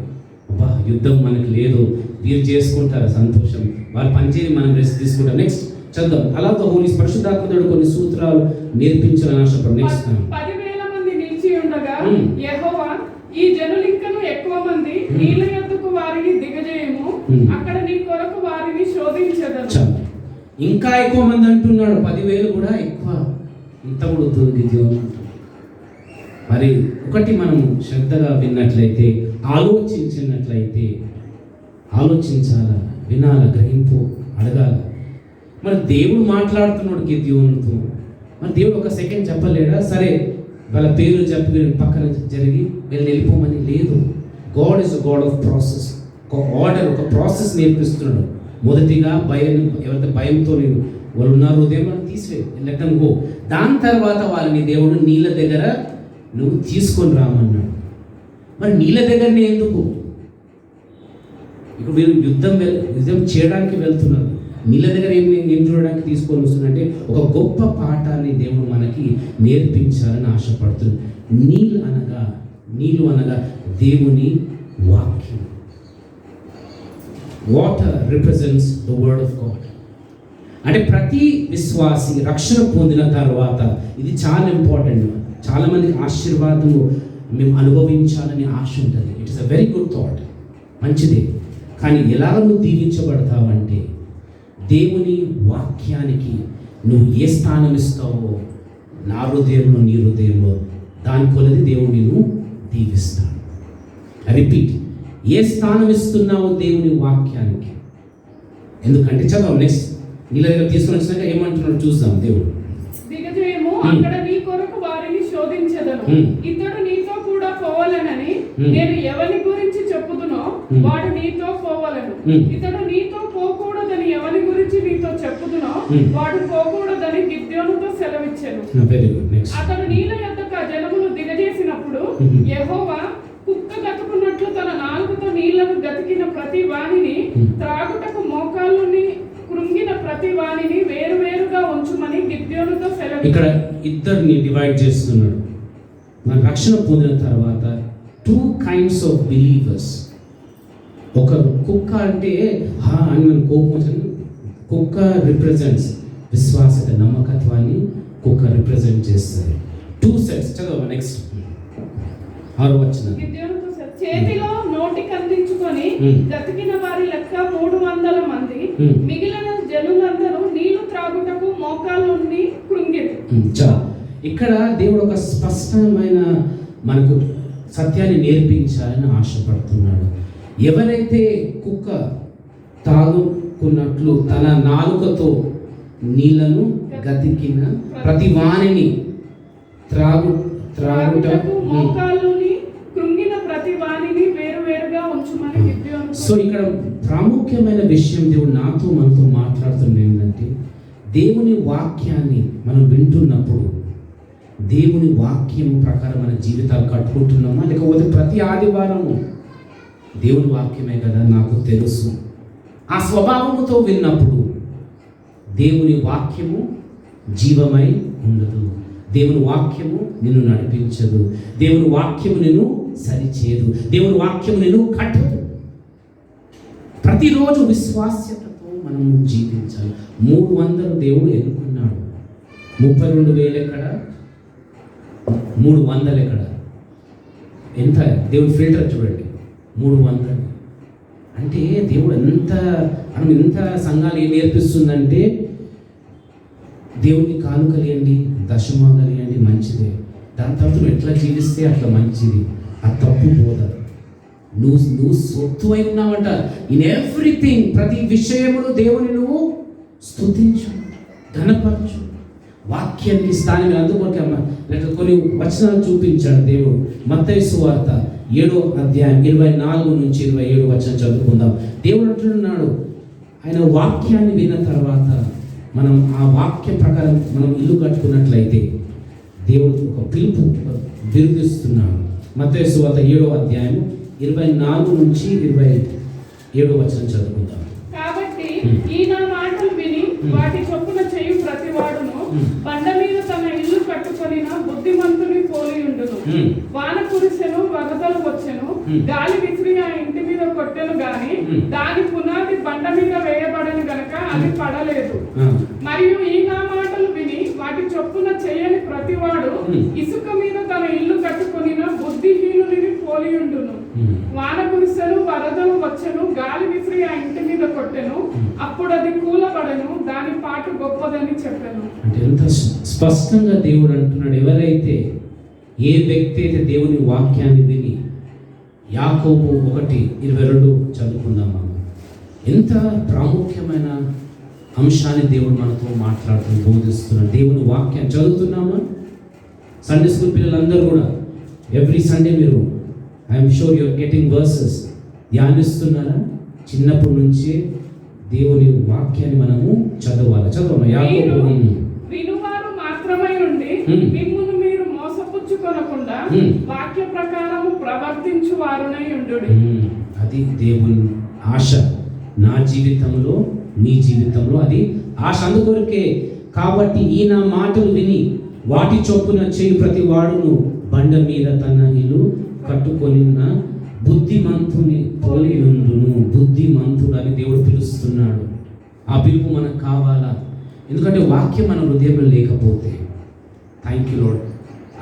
అబ్బా యుద్ధం మనకి లేదు, వీరు చేసుకుంటారు సంతోషం, వాళ్ళు పనిచేసి మనం రెస్ట్ తీసుకుంటాం. నెక్స్ట్ చదువు. అలాగే హోలీ పరిశుద్ధాత్ముడు కొన్ని సూత్రాలు నేర్పించాలని ఆశపడు. నెక్స్ట్ 10,000 మంది నిలిచి ఉండగా యెహోవా ఈ జనులు ఇంకను ఎక్కువ మంది నీళ్ళ యొద్దకు వారిని దిగజేయము, అక్కడ నీ కొరకు వారిని శోధించదను. ఇంకా ఎక్కువ మంది అంటున్నాడు, 10,000 కూడా ఎక్కువ, ఇంత కూడా గిద్యోను. మరి ఒకటి మనం శ్రద్ధగా విన్నట్లయితే, ఆలోచించినట్లయితే, ఆలోచించాలా, వినాల, గ్రహింపు, అడగాల. మరి దేవుడు మాట్లాడుతున్నాడు గిద్యోనుతో. మరి దేవుడు ఒక సెకండ్ చెప్పలేడా? సరే వాళ్ళ పేర్లు చెప్పి పక్కన జరిగి వెళ్ళిపోమని లేదు. God is a God of process. ఒక ఆర్డర్, ఒక ప్రాసెస్ నేర్పిస్తున్నాడు. మొదటిగా ఎవరైతే భయంతో వాళ్ళు ఉన్నారు ఉదయం లెట్ దెమ్ గో. దాని తర్వాత వాళ్ళని దేవుడు నీళ్ళ దగ్గర నువ్వు తీసుకొని రామన్నాడు. మరి నీళ్ళ దగ్గరనే ఎందుకు? ఇప్పుడు వీళ్ళు యుద్ధం చేయడానికి వెళ్తున్నారు, నీళ్ళ దగ్గర ఏం చూడడానికి తీసుకొని వస్తున్నట్టే ఒక గొప్ప పాఠాన్ని దేవుడు మనకి నేర్పించాలని ఆశపడుతుంది. నీళ్ళు అనగా దేవుని వాక్యం. Water represents the word of God. అంటే ప్రతి విశ్వాసి రక్షణ పొందిన తర్వాత, ఇది చాలా ఇంపార్టెంట్, చాలా మందికి ఆశీర్వాదము మేము అనుభవించాలని ఆశ ఉంటుంది. It is a very good thought, మంచిదే. కానీ ఎలా నువ్వు దీవించబడతావంటే, దేవుని వాక్యానికి నువ్వు ఏ స్థానం ఇస్తావో నా హృదయంలో, నీ హృదయంలో, దాని కొలది దేవుడు నిన్ను దీవిస్తాడు. రిపీట్, ఏ స్థానం ఇస్తున్నావో దేవుని వాక్యానికి. ఎందుకంటే చదవం నెక్స్ట్, నీళ్ళ దగ్గర తీసుకొని వచ్చినాక ఏమంటున్నాడు చూద్దాం. దేవుడు దిగజేయము, అక్కడ నీ కొరకు వారిని శోధించదను, ఇతడు నీతో కూడా పోవాలనని నేను ఎవరి గురించి చెప్పుదునో వాడు నీతో పోవాలను, ఇతడు నీతో పోకూడదని ఎవరి గురించి నీతో చెప్పుదునో వాడు పోకూడదని గిద్యోనుతో సెలవిచ్చెను. అతడు నీళ్ళ యొద్దకు ఆ జనములు దిగజేసినప్పుడు యెహోవా కుక్క గతుకున్నట్లు తన నాలుగుతో నీళ్లను గతికిన ప్రతి వాణిని, త్రాగుటకు మోకాళ్ళుని కృంగిన ప్రతి వాణిని వేరువేరుగా ఉంచుమని గిద్యోనుతో సెలవు. ఇక్కడ ఇద్దరిని డివైడ్ చేస్తున్నాడు. మన రక్షణ పొందిన తర్వాత 2 kinds of believers. ఒక కుక్క అంటే అని మన కోపం వచ్చింది. కుక్క రిప్రజెంట్స్ విశ్వాసత, నమ్మకత్వాన్ని కుక్క రిప్రజెంట్ చేస్తుంది. 2 sets. చదవ నెక్స్ట్ 6వ వచనం. చేతిలో నోటికి అందించుకొని గతికిన వారి లెక్క 300 మంది, మిగిలిన జనులందరూ నీళ్లు త్రాగుటకు మోకాళ్ళుండి కృంగిరి. ఇక్కడ దేవుడు ఒక స్పష్టమైన మనకు సత్యాన్ని నేర్పించాలని ఆశపడుతున్నాడు. ఎవరైతే కుక్క తాగుకున్నట్లు తన నాలుకతో నీళ్లను గతికిన ప్రతి వాణిని త్రాగుటకు మోకాళ్ళుని కృంగిన ప్రతి వాణిని వేరువేరుగా ఉంచుమని గిద్యోను. సో ఇక్కడ ప్రాముఖ్యమైన విషయం దేవుడు మనతో మాట్లాడుతుంది ఏంటంటే, దేవుని వాక్యాన్ని మనం వింటున్నప్పుడు దేవుని వాక్యం ప్రకారం మన జీవితాలు కట్టుకుంటున్నామా, లేకపోతే ప్రతి ఆదివారము దేవుని వాక్యమే కదా నాకు తెలుసు ఆ స్వభావముతో విన్నప్పుడు దేవుని వాక్యము జీవమై ఉండదు. దేవుని వాక్యము నిన్ను నడిపించదు, దేవుని వాక్యము నిన్ను సరిచేయదు, దేవుని వాక్యము నిన్ను కట్టదు. ప్రతిరోజు విశ్వాస్యతతో మనము జీవించాలి. 300 దేవుడు ఎన్నుకున్నాడు. 32,000 ఎక్కడ, 300 ఎక్కడ? ఎంత దేవుని ఫిల్టర్ చూడండి, 300. అంటే దేవుడు ఎంత సంఘాలు ఏం నేర్పిస్తుందంటే, దేవునికి కానుకలేయండి, దశమాగలేయండి, మంచిదే. దాని తర్వాత నువ్వు ఎట్లా జీవిస్తే అట్లా మంచిది, అది తప్పు పోదా. నువ్వు సొత్తు అయి ఉన్నావంట. ఇన్ ఎవ్రీథింగ్, ప్రతి విషయమును దేవుని నువ్వు స్తుతించు, ఘనపరచు. వాక్యానికి స్థానం. అందుకోకమ్మా కొన్ని వచనాలు చూపించాడు దేవుడు. మత్తయి సువార్త 7వ అధ్యాయం 24 నుంచి 27 వచనం చదువుకుందాం. దేవుడు అంటున్నాడు, ఆయన వాక్యాన్ని విన్న తర్వాత మనం ఆ వాక్య ప్రకారం మనం ఇల్లు కట్టుకున్నట్లయితే దేవుడు ఒక పిలుపు బిరుదిస్తున్నాడు. మత్తయి సువార్త 7వ అధ్యాయం 24 నుంచి 27 వచనం చదువుకుందాం. కాబట్టి ఈ నా మాటలు విని వాటి చొప్పున చేయు ప్రతివాడును బండ మీద తన ఇల్లు కట్టుకొనిన బుద్ధిమంతుని పోలి ఉండును. వాన కురిసెను, వరదలు వచ్చెను, గాలి విసిరి ఆ ఇంటి మీద కొట్టెను గాని దాని పునాది బండ మీద వేయబడను గనక అది పడలేదు. మరియు ఈ నా మాటలు విని వాటి చొప్పున చేయని ప్రతివాడు ఇసుక మీద తన ఇల్లు కట్టుకొనిన బుద్ధిహీనుని పోలి ఉండును. వాన కురిసెను, వరదలు వచ్చెను, గాలి విసిరి ఆ ఇంటి మీద కొట్టెను, అప్పుడు అది కూలబడెను, దాని పాటు గొప్పదని చెప్పాను. అంటే ఎంత స్పష్టంగా దేవుడు అంటున్నాడు. ఎవరైతే, ఏ వ్యక్తి అయితే దేవుని వాక్యాన్ని విని, యాకోబు 1:22 చదువుకుందామా. ఎంత ప్రాముఖ్యమైన అంశాన్ని దేవుడు మనతో మాట్లాడుతూ బోధిస్తున్నాడు. దేవుని వాక్యాన్ని చదువుతున్నామా? సండే స్కూల్ పిల్లలందరూ కూడా ఎవ్రీ సండే మీరు, I'm sure you're getting verses ధ్యానిస్తున్నారా? చిన్నప్పటి నుంచే దేవుని వాక్యాన్ని మనము చదవాలి. చదవమా. యాకోబు వినువారు మాత్రమై ఉండి మిమ్మును మీరు మోసపుచ్చుకొనకుండా వాక్య ప్రకారము ప్రవర్తించు వారునై ఉండుడి. అది దేవుని ఆశ నా జీవితంలో, నీ జీవితంలో. అది ఆశ. అందుకొరకే కాబట్టి ఈ నా మాటలు విని వాటి చొప్పున చేయి ప్రతి వాడును బండ మీద తన ఇల్లు కట్టుకొనిన బుద్ధిమంతుని పోలి ఉండును. బుద్ధిమంతుడు అని దేవుడు పిలుస్తున్నాడు. ఆ పిలుపు మనకు కావాలా? ఎందుకంటే వాక్యం మన హృదయంలో లేకపోతే, థ్యాంక్ యూ లార్డ్,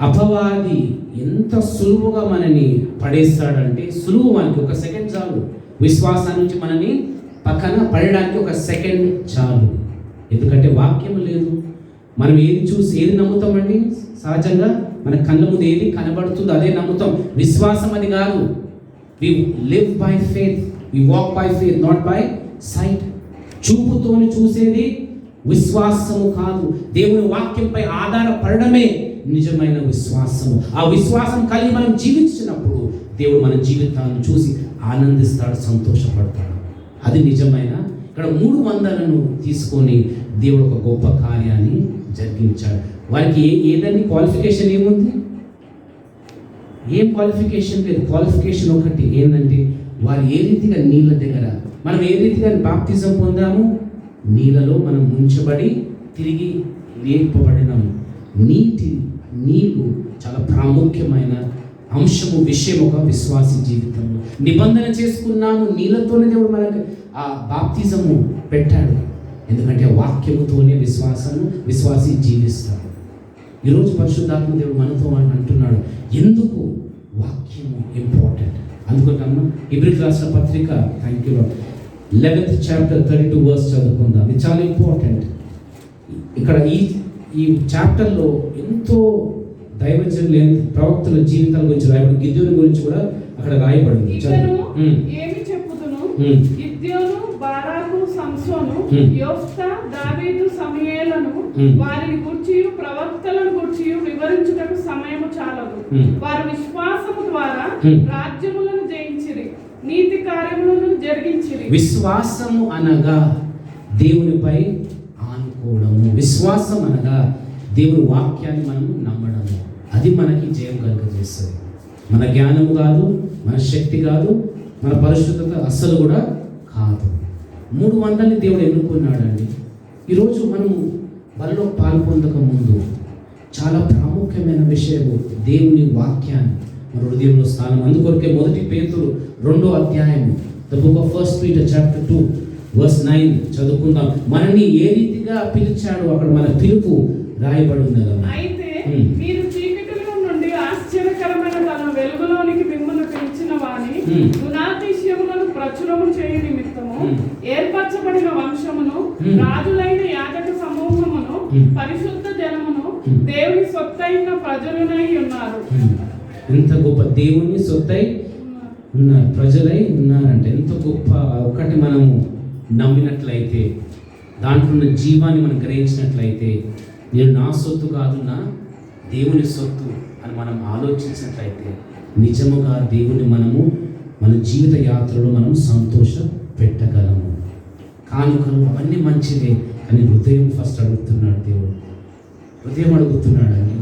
అపవాది ఎంత సులువుగా మనని పడేస్తాడంటే, సులువు మనకి 1 సెకండ్ చాలు. విశ్వాసం నుంచి మనని పక్కన పడడానికి 1 సెకండ్ చాలు. ఎందుకంటే వాక్యం లేదు. మనం ఏది చూసి ఏది నమ్ముతామండి? సహజంగా మన కళ్ళ ముందు ఏది కనబడుతుందో అదే నమ్ముతాం. విశ్వాసం అది కాదు. We live by faith, we walk by faith, not by sight. చూపుతోని చూసేది విశ్వాసము కాదు. దేవుని వాక్యంపై ఆధారపడడమే నిజమైన విశ్వాసము. ఆ విశ్వాసం కలిగి మనం జీవించినప్పుడు దేవుడు మన జీవితాలను చూసి ఆనందిస్తాడు, సంతోషపడతాడు. అది నిజమైన. ఇక్కడ 300ను తీసుకొని దేవుడు ఒక గొప్ప కార్యాన్ని జరిగించాడు. వారికి ఏదైనా క్వాలిఫికేషన్ ఏముంది? ఏం క్వాలిఫికేషన్ లేదు. క్వాలిఫికేషన్ ఒకటి ఏంటంటే, వారు ఏ రీతిగా నీళ్ళ దగ్గర, మనం ఏ రీతిగా బాప్తిజం పొందాము, నీళ్ళలో మనం ముంచబడి తిరిగి లేపబడినాము. నీళ్ళు చాలా ప్రాముఖ్యమైన అంశము, విషయం ఒక విశ్వాసి జీవితంలో. నిబంధన చేసుకున్నాము, నీళ్ళతోనే దేవుడు మనకు ఆ బాప్తిజము పెట్టాడు. ఎందుకంటే వాక్యముతోనే విశ్వాసి జీవిస్తాడు. ఈరోజు పరిశుద్ధాత్మ దేవుడు మనతో అంటున్నాడు, ఎందుకు వాక్యము ఇంపార్టెంట్. అందుకన్నా హెబ్రీయులకు రాసిన పత్రిక, thank you, 11th chapter 32 verse చదువుకుందాం. ఇది చాలా ఇంపార్టెంట్. ఇక్కడ ఈ చాప్టర్లో ఎంతో దైవజనులు, ప్రవక్తల జీవితాల గురించి రాయబడి, గిద్యోను గురించి కూడా అక్కడ రాయబడింది. ఏమి చెప్పుదును? గిద్యోను, బారాకు, సంసోను, యోఫ్తా, దావీదు, సమూయేలును వారిని గూర్చి ప్రవక్తలను గూర్చి వివరించుటకు సమయము చాలదు. వారు విశ్వాసము ద్వారా రాజ్యములను జయించిరి, నీతి కార్యములను జరిగించిరి. విశ్వాసము అనగా దేవునిపై ఆనుకోవడము. విశ్వాసం అనగా దేవుని వాక్యాన్ని మనము నమ్మడము. అది మనకి జయం కలుగజేస్తుంది. మన జ్ఞానము కాదు, మన శక్తి కాదు, మన పరిశుద్ధత అస్సలు కూడా కాదు. 300ని దేవుడు ఎన్నుకున్నాడండి. ఈరోజు మనము బలిలో పాల్పొందక ముందు చాలా ప్రాముఖ్యమైన విషయము దేవుని వాక్యాన్ని మన హృదయంలో స్థానం. అందుకొరకే 1 పేతురు 2వ అధ్యాయము, the book of 1 Peter chapter 2 verse 9 చదువుకుందాం. మనల్ని ఏ రీతిగా పిలిచాడో అక్కడ మన పిలుపు రాయబడి ఉన్నదా. అయితే మీరు చీకటిలో నుండి ఆశ్చర్యకరమైన తన వెలుగులోనికి మిమ్మల్ని పిలిచిన వాని గుణాతిశయములను ప్రచురము చేయ నిమిత్తము ఏర్పరచబడిన వంశమును, రాజులైన యాజక సమూహమును, పరిశుద్ధ జనమును, దేవుని సొత్తైన ప్రజలునై ఉన్నారు. ఎంత గొప్ప దేవుని సొత్తై ఉన్నారు, ప్రజలై ఉన్నారంటే ఎంత గొప్ప. ఒకటి మనము నమ్మినట్లయితే, దాంట్లో ఉన్న జీవాన్ని మనం గ్రహించినట్లయితే, నేను నా సొత్తు కాదు, నా దేవుని సొత్తు అని మనం ఆలోచించినట్లయితే, నిజముగా దేవుని మనము మన జీవిత యాత్రలో మనం సంతోష పెట్టగలము. కానుకలు అవన్నీ మంచివే, కానీ హృదయం ఫస్ట్ అడుగుతున్నాడు దేవుడు. హృదయం అడుగుతున్నాడని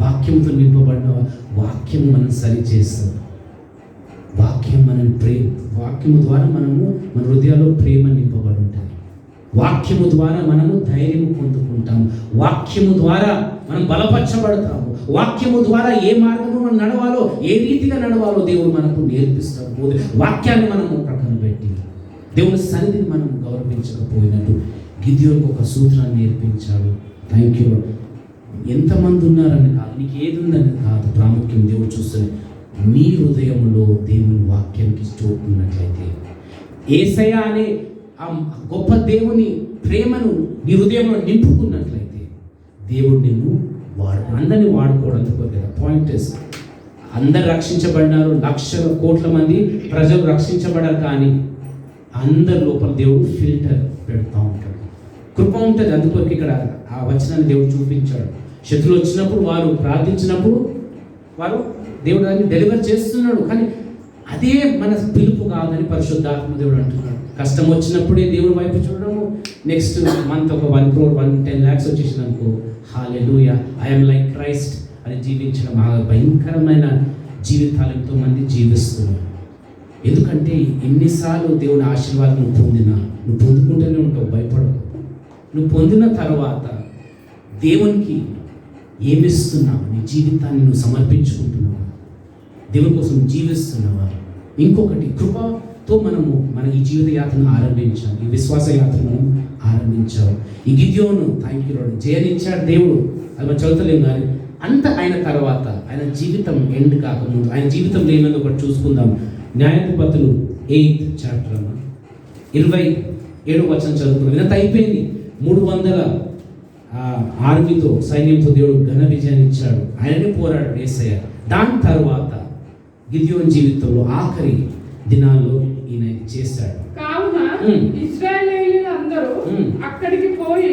వాక్యంతో నింపబడిన వాక్యం మనం సరిచేస్తాం. వాక్యం మనం వాక్యము ద్వారా మనము మన హృదయాల్లో ప్రేమ నింపబడి ఉంటుంది. వాక్యము ద్వారా మనము ధైర్యం పొందుకుంటాము. వాక్యము ద్వారా మనం బలపరచబడతాము. వాక్యము ద్వారా ఏ మార్గము మనం నడవాలో, ఏ రీతిగా నడవాలో దేవుడు మనకు నేర్పిస్తాడు. వాక్యాన్ని మనము ప్రక్కన పెట్టి దేవుని సన్నిధిని మనం గౌరవించకపోయినట్టు గిద్యోనుకు ఒక సూత్రాన్ని నేర్పించాడు. Thank you. ఎంతమంది ఉన్నారని కాదు, నీకు ఏది ఉందని కాదు, ప్రాముఖ్యం దేవుడు చూస్తుంది. నీ హృదయంలో దేవుని వాక్యానికి చోటు ఉన్నట్లయితే, యేసయ్య అనే ఆ గొప్ప దేవుని ప్రేమను నీ హృదయంలో నింపుకున్నట్లయితే, దేవుడు నిన్ను అందరినీ వాడుకోవడానికి కదా. పాయింట్ ఇస్, అందరు రక్షించబడినారు, లక్షల కోట్ల మంది ప్రజలు రక్షించబడారు, కానీ అందరి లోపల దేవుడు ఫిల్టర్ పెడతా ఉంటాడు. కృప ఉంటుంది. అందుకొరకు ఇక్కడ ఆ వచనాన్ని దేవుడు చూపించాడు. శత్రువులు వచ్చినప్పుడు, వారు ప్రార్థించినప్పుడు వారు దేవుడు దాన్ని డెలివర్ చేస్తున్నాడు. కానీ అదే మన పిలుపు కాదని పరిశుద్ధాత్మ దేవుడు అంటున్నాడు. కష్టం వచ్చినప్పుడే దేవుడి వైపు చూడడము, నెక్స్ట్ మంత్ ఒక 1 crore 110 lakhs వచ్చేసింది అనుకో, హల్లెలూయా ఐఎమ్ లైక్ క్రైస్ట్ అని జీవించడం. ఆ భయంకరమైన జీవితాలు ఎంతో మంది జీవిస్తున్నారు. ఎందుకంటే ఎన్నిసార్లు దేవుని ఆశీర్వాదం నువ్వు పొందినా, నువ్వు పొందుకుంటూనే ఉంటావు, భయపడవు. నువ్వు పొందిన తర్వాత దేవునికి ఏమిస్తున్నావు? నీ జీవితాన్ని నువ్వు సమర్పించుకుంటున్నావా? దేవుని కోసం జీవిస్తున్నావా? ఇంకొకటి, కృపతో మన ఈ జీవిత యాత్రను ఆరంభించాలి. ఈ విశ్వాస యాత్రను మనం ఆరంభించాలి. ఈ గిద్యోను థ్యాంక్ యూ లార్డ్ జయనిచ్చాడు దేవుడు. అది మనం చదువుతలేము, కానీ అంత అయిన తర్వాత ఆయన జీవితం ఎండ్ కాకముందు ఆయన జీవితంలో ఏమైందో ఒకటి చూసుకుందాం. న్యాయాధిపతులు 8th chapter 27వ వచనం చదువుకున్నాం. ఇదంతా అయిపోయింది. 300 ఆర్మీతో, సైన్యంతో దేవుడు ఘన విజయాన్ని ఇచ్చాడు. ఆయననే పోరాడాడు యేసయ్య. దాని తర్వాత గిద్యోను జీవితంలో ఆఖరి దినాల్లో ఈయన చేశాడు. కావున ఇశ్రాయేలీయులందరూ అక్కడికి పోయి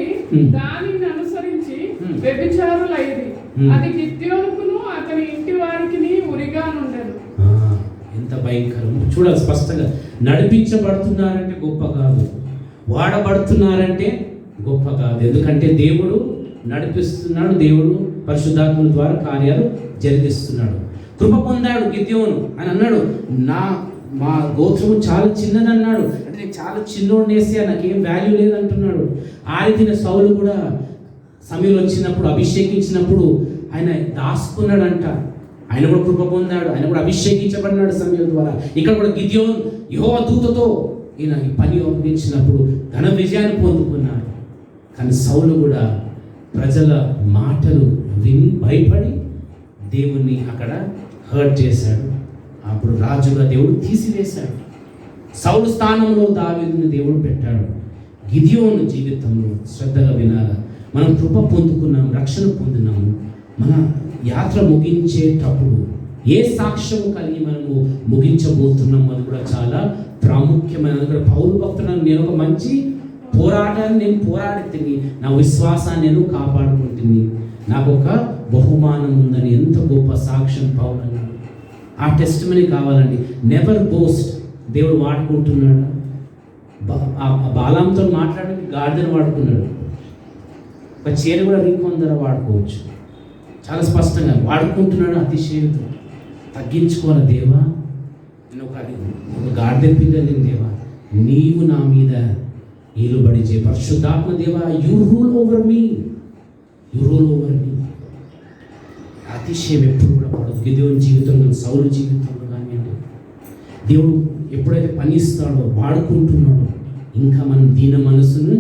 దానిని అనుసరించి వ్యభిచారులైరి. అది గిద్యోనుకును అతని ఇంటి వారికి ఉరిగా నుండెను. ఎంత భయంకరం చూడాలి. స్పష్టంగా నడిపించబడుతున్నారంటే గొప్ప కాదు, వాడబడుతున్నారంటే గొప్ప కాదు. ఎందుకంటే దేవుడు నడిపిస్తున్నాడు, దేవుడు పరిశుద్ధాత్మ ద్వారా కార్యాలు జరిగిస్తున్నాడు. కృప పొందాడు గిద్యోను. ఆయన అన్నాడు, మా గోత్రము చాలా చిన్నది అన్నాడు. అంటే నేను చాలా చిన్నోడిని వేసి నాకేం వాల్యూ లేదంటున్నాడు. ఆరితిన సౌలు కూడా సమయం వచ్చినప్పుడు, అభిషేకించినప్పుడు ఆయన దాచుకున్నాడంట. ఆయన కూడా కృప పొందాడు, ఆయన కూడా అభిషేకించబడినాడు సమయం ద్వారా. ఇక్కడ కూడా గిద్యోను యెహోవా దూతతో ఈయన ఈ పని అప్పగించినప్పుడు ఘన విజయాన్ని పొందుకున్నాడు. కానీ సౌలు కూడా ప్రజల మాటలు విని భయపడి దేవుణ్ణి అక్కడ హర్ట్ చేశాడు. అప్పుడు రాజుగా దేవుడు తీసివేశాడు. సౌలు స్థానంలో దావీదుని దేవుడు పెట్టాడు. గిద్యోను జీవితంలో శ్రద్ధగా వినాలా. మనం కృప పొందుకున్నాము, రక్షణ పొందినాము. మన యాత్ర ముగించేటప్పుడు ఏ సాక్ష్యం కలిగి మనము ముగించబోతున్నాము అని కూడా చాలా ప్రాముఖ్యమైన. కూడా పౌలు భక్తులను, నేను ఒక మంచి పోరాటాన్ని నేను పోరాడి నా విశ్వాసాన్ని నేను కాపాడుకుంటుంది, నాకు ఒక బహుమానం ఉందని ఎంత గొప్ప సాక్ష్యం పౌలు అన్నాడు. ఆ టెస్టిమనీ కావాలండి. Never boast. దేవుడు వాడుకుంటున్నాడు. బాలాంతో మాట్లాడడానికి గాడిదను వాడుకున్నాడు. ఒక చీర కూడా రీకొందర వాడుకోవచ్చు. చాలా స్పష్టంగా వాడుకుంటున్నాడు. అతిశయంతో తగ్గించుకోవాలి. దేవా, నేను ఒక గాడిద పిల్లలు, దేవా నీవు నా మీద ఏలుబడి చేయ. పరిశుద్ధాత్మ దేవా, you rule over me, you rule over me. అతిశయం ఎప్పుడు కూడా పడదు. గిదెయోను జీవితంలో, సౌలు జీవితంలో కానివ్వండి, దేవుడు ఎప్పుడైతే పని ఇస్తాడో, వాడుకుంటున్నాడో, ఇంకా మనం దీన మనసును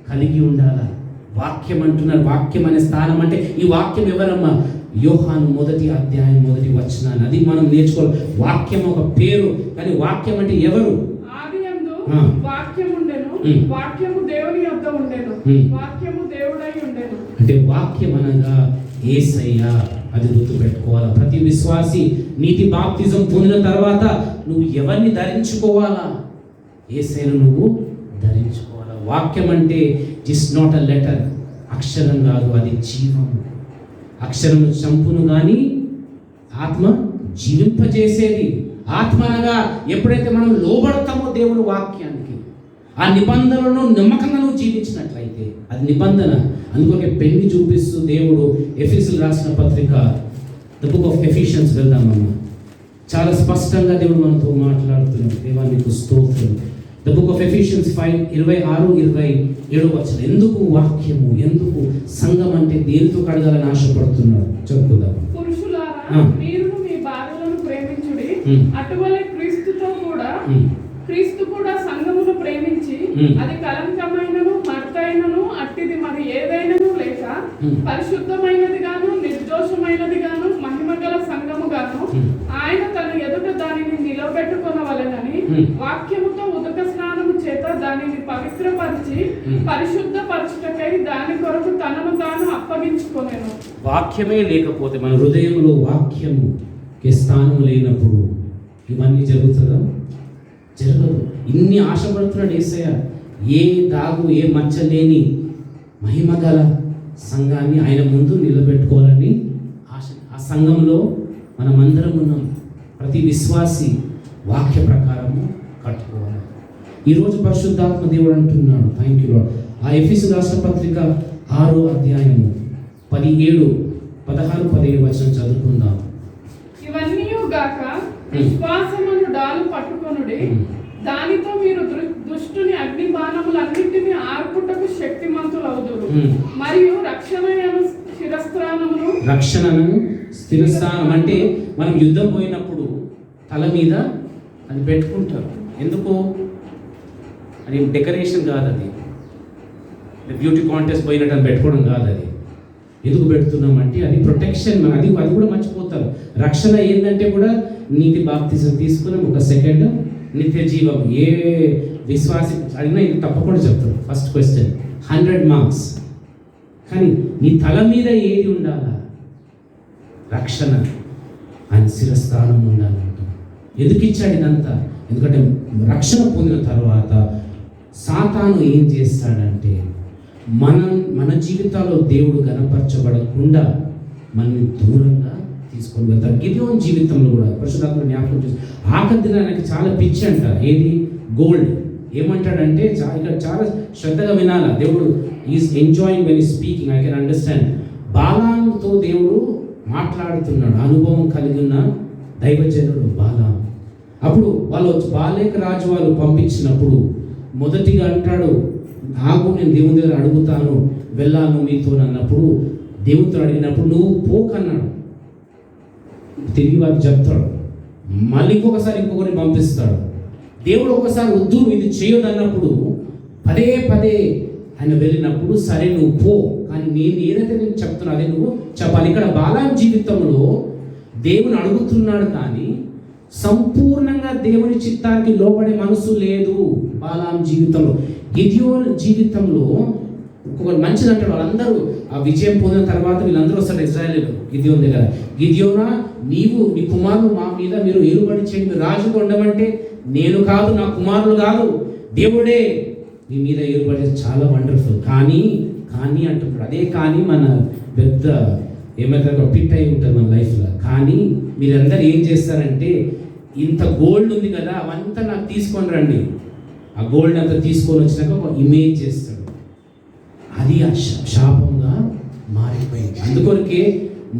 కలిగి ఉండాలా. వాక్యం అంటున్నారు, వాక్యం అనే స్థానం అంటే ఈ వాక్యం ఎవరమ్మా? యోహాను 1వ అధ్యాయం 1వ వచనాన్ని, అది మనం నేర్చుకోవాలి. వాక్యం ఒక పేరు, కానీ వాక్యం అంటే ఎవరు? ఆదియందు వాక్యము ఉండెను, వాక్యము దేవుని యొద్ద ఉండెను, వాక్యము దేవుడై ఉండెను. అంటే వాక్యం అనగా యేసయ్య, అది గుర్తుపెట్టుకోవాలా. ప్రతి విశ్వాసి నీతి బాప్తిజం పొందిన తర్వాత నువ్వు ఎవరిని ధరించుకోవాలా? యేసయ్యను నువ్వు ధరించుకోవాలా. వాక్యం అంటే ఇట్స్ నాట్ అ లెటర్, అక్షరం కాదు, అది జీవము. అక్షరము చంపును కానీ ఆత్మ జీవింపజేసేది. ఆత్మ అనగా ఎప్పుడైతే మనం లోబడతామో దేవుని వాక్యానికి, ఆ నిబంధనలను నమ్మకంగా నువ్వు జీవించినట్లయితే అది నిబంధన. అందుకే పెళ్లి చూపిస్తూ దేవుడు ఎఫెసీయులకు రాసిన పత్రిక, ద బుక్ ఆఫ్ ఎఫిషియన్స్ వెళ్దామమ్మా. చాలా స్పష్టంగా దేవుడు మనతో మాట్లాడుతున్నాడు. దేవానికి స్తోత్రం. ద బుక్ ఆఫ్ ఎఫిషియన్స్ 5:26-27 వచనం. ఎందుకు వాక్యము, ఎందుకు సంఘం అంటే దేనితో కడగాలని ఆశపడుతున్నాడు చెప్పుకుందాం. పురుషులారా, మీరు మీ భార్యలను ప్రేమించుడి, అటువలే క్రీస్తు కూడా సంఘమును ప్రేమించి అది కలంకమైనను మర్తైనను అట్టిది మరి ఏదైనను లేక పరిశుద్ధమైనది గాను నిర్దోషమైనది గాను మహిమగల సంఘము గాను ఆయన తన ఎదుట దానిని నిలబెట్టుకొనవలెనని వాక్యముతో ఉదక స్నానము చేత దానిని పవిత్రపరిచి పరిశుద్ధపరచుటకై దాని కొరకు తనను తాను అప్పగించుకొనెను. వాక్యమే లేకపోతే, మన హృదయంలో వాక్యముకి స్థానం లేనప్పుడు ఇవన్నీ జరుగుతుందా? జరగదు. ఇన్ని ఆశపడుతున్నాడు యేసయ్య. ఏ దాగు, ఏ మచ్చ లేని మహిమగల సంఘాన్ని ఆయన ముందు నిలబెట్టుకోవాలని ఆశ. ఆ సంఘంలో మనమందరం ఉన్నాం. ప్రతి విశ్వాసి వాక్య ప్రకారము కట్టుకోవాలి. ఈరోజు పరిశుద్ధాత్మ దేవుడు అంటున్నాడు, థ్యాంక్ యూ లార్డ్. ఆ ఎఫెసీయులకు రాసిన పత్రిక 6వ అధ్యాయము 17, 16, 17 వచనం చదువుకుందాం. ఇవన్నీ గాక విశ్వాసమును డాలు పట్టుకొనుడి, దానితో మీరు దుష్టుని అగ్ని బాణములన్నిటిని ఆర్పుటకు శక్తిమంతులవుదురు. మరియు రక్షణను స్థిరస్థానం అంటే మనం యుద్ధం పోయినప్పుడు తల మీద అది పెట్టుకుంటారు. ఎందుకు? అది డెకరేషన్ కాదు, అది బ్యూటీ కాంటెస్ట్ పోయినట్టు అని పెట్టుకోవడం కాదు. అది ఎందుకు పెడుతున్నామంటే అది ప్రొటెక్షన్. అది కూడా మర్చిపోతారు. రక్షణ ఏంటంటే కూడా నీతి బాప్తిజం తీసుకుని ఒక సెకండ్ నిత్య జీవం. ఏ విశ్వాసి అడిగినా ఇది తప్పకుండా చెప్తారు. First question 100 marks. కానీ నీ తల మీద ఏది ఉండాలా? రక్షణ, ఆయన శిరస్థానం ఉండాలంట. ఎందుకు ఇచ్చాడు ఇదంతా? ఎందుకంటే రక్షణ పొందిన తర్వాత సాతాను ఏం చేస్తాడంటే మన జీవితాల్లో దేవుడు గణపరచబడకుండా మనల్ని దూరంగా తీసుకొని వెళ్తారు. గిదెయోను జీవితంలో కూడా పరిశుద్ధాత్మ జ్ఞాపకం చేసి ఆఖరి దినానికి చాలా పిచ్చి అంట. ఏది? గోల్డ్. ఏమంటాడంటే ఇక్కడ చాలా శ్రద్ధగా వినాలా. దేవుడు is enjoying when is speaking, I can understand. బాలాంతో దేవుడు మాట్లాడుతున్నాడు. అనుభవం కలిగిన దైవజనుడు బాలాం. అప్పుడు వాళ్ళు బాలేక రాజు వాళ్ళు పంపించినప్పుడు మొదటిగా అంటాడు, ఆగు, నేను దేవుని దగ్గర అడుగుతాను, వెళ్ళాను మీతో అన్నప్పుడు, దేవునితో అడిగినప్పుడు నువ్వు పోకన్నాడు. తిరిగి వాడు చెప్తాడు, మళ్ళీ ఇంకొకరిని పంపిస్తాడు. దేవుడు ఒకసారి వద్దు ఇది చేయొద్దు అన్నప్పుడు పదే ఆయన వెళ్ళినప్పుడు సరే నువ్వు పో, కానీ నేను ఏదైతే నేను చెప్తున్నా అదే నువ్వు చెప్పాలి. ఇక్కడ బాలాం జీవితంలో దేవుని అడుగుతున్నాడు, కానీ సంపూర్ణంగా దేవుని చిత్తానికి లోబడే మనసు లేదు బాలాం జీవితంలో. గిదెయోను జీవితంలో ఇంకొక మంచిది అంటాడు. వాళ్ళందరూ ఆ విజయం పొందిన తర్వాత వీళ్ళందరూ వస్తారు ఇశ్రాయేలీయులు గిదెయోను దగ్గర. గిదెయోనా, నీవు నీ కుమారులు మా మీద మీరు ఏలుబడి చేయండి, మీరు రాజుగా ఉండమంటే నేను కాదు, నా కుమారులు కాదు, దేవుడే నీ మీద ఏలుబడి. చాలా వండర్ఫుల్. కానీ అంటున్నాడు. అదే కానీ మన పెద్ద ఏమైతే పిట్ అయి ఉంటుంది మన లైఫ్లో. కానీ మీరందరూ ఏం చేస్తారంటే, ఇంత గోల్డ్ ఉంది కదా అవంతా నాకు తీసుకొని రండి. ఆ గోల్డ్ అంతా తీసుకొని వచ్చినాక ఒక ఇమేజ్ చేస్తాడు. అది ఆ శాపంగా మారిపోయింది. అందుకొరకే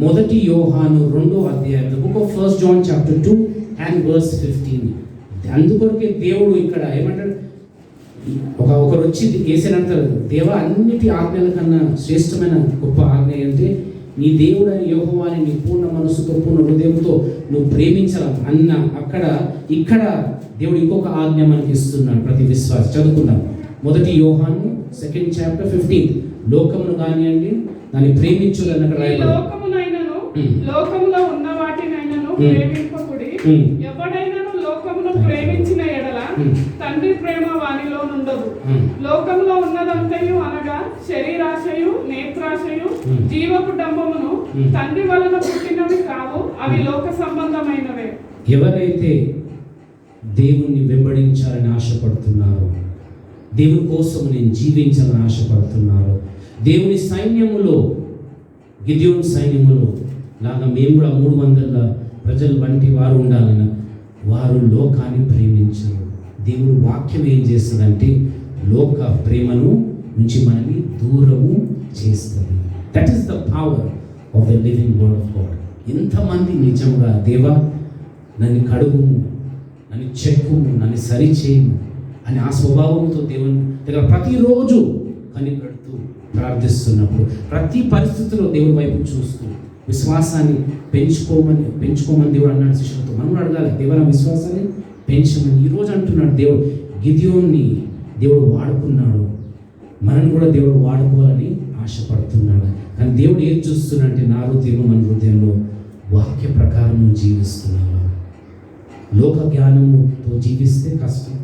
1 యోహాను 2వ అధ్యాయం, the book of 1 John chapter 2 and verse 15. అందుకొరకే దేవుడు ఇక్కడ ఏమంటాడు, ఒకరు వచ్చి వేసేనంటారు, దేవా అన్నిటి ఆజ్ఞల కన్నా శ్రేష్టమైన గొప్ప ఆజ్ఞ అంటే నీ దేవుడైన యెహోవాని నీ పూర్ణ మనసుతో పూర్ణ హృదయంతో నువ్వు ప్రేమించాల అన్న ఇక్కడ దేవుడు ఇంకొక ఆజ్ఞ మనకి ఇస్తున్నాడు ప్రతి విశ్వాసం. చదువుకుందాం. 1 యోహాను 2nd chapter 15. లోకమును కానియండి దాన్ని ప్రేమించులని అక్కడ ఈ రాయబడింది. లోకమునైనను లోకములో ఉన్న వాటినైనను ప్రేమింపకుడి. ఎవడైనను లోకమును ప్రేమించిన ఎడల తండ్రి ప్రేమ వానిలో నుండదు. లోకములో ఉన్నదంతయు అనగా శరీరాశయు, నేత్రాశయు, జీవపు డంబమును తండ్రి వలన పుట్టినవి కావు, అవి లోక సంబంధమైనవే. ఎవరైతే దేవుణ్ణి వెంబడించాలని ఆశపడుతున్నారో, దేవుని కోసం నేను జీవించాలని ఆశపడుతున్నారో, దేవుని సైన్యములో గిద్యోను సైన్యములో లాగా మేము కూడా 300 ప్రజలు వంటి వారు ఉండాలని వారు లోకాన్ని ప్రేమించరు. దేవుని వాక్యం ఏం చేస్తుందంటే లోక ప్రేమను నుంచి మనల్ని దూరము చేస్తుంది. That is the power of the living word of God. ఎంతమంది నిజంగా దేవా నన్ను కడుగుము, నన్ను చెక్కుము, నన్ను సరిచేయము అని ఆ స్వభావంతో దేవుని దగ్గర ప్రతిరోజు కనిపెడుతూ ప్రార్థిస్తున్నప్పుడు, ప్రతి పరిస్థితిలో దేవుని వైపు చూస్తూ విశ్వాసాన్ని పెంచుకోమని దేవుడు అన్నాడు శిష్యులతో. మనం అడగాలి, దేవుని విశ్వాసాన్ని పెంచమని. ఈరోజు అంటున్నాడు దేవుడు, గిద్యోన్ని దేవుడు వాడుకున్నాడు, మనల్ని కూడా దేవుడు వాడుకోవాలని ఆశపడుతున్నాడు. కానీ దేవుడు ఏం చూస్తున్నాడంటే నా హృదయంలో, మన హృదయంలో వాక్య ప్రకారం నువ్వు జీవిస్తున్నావా? లోక జ్ఞానముతో జీవిస్తే కష్టం.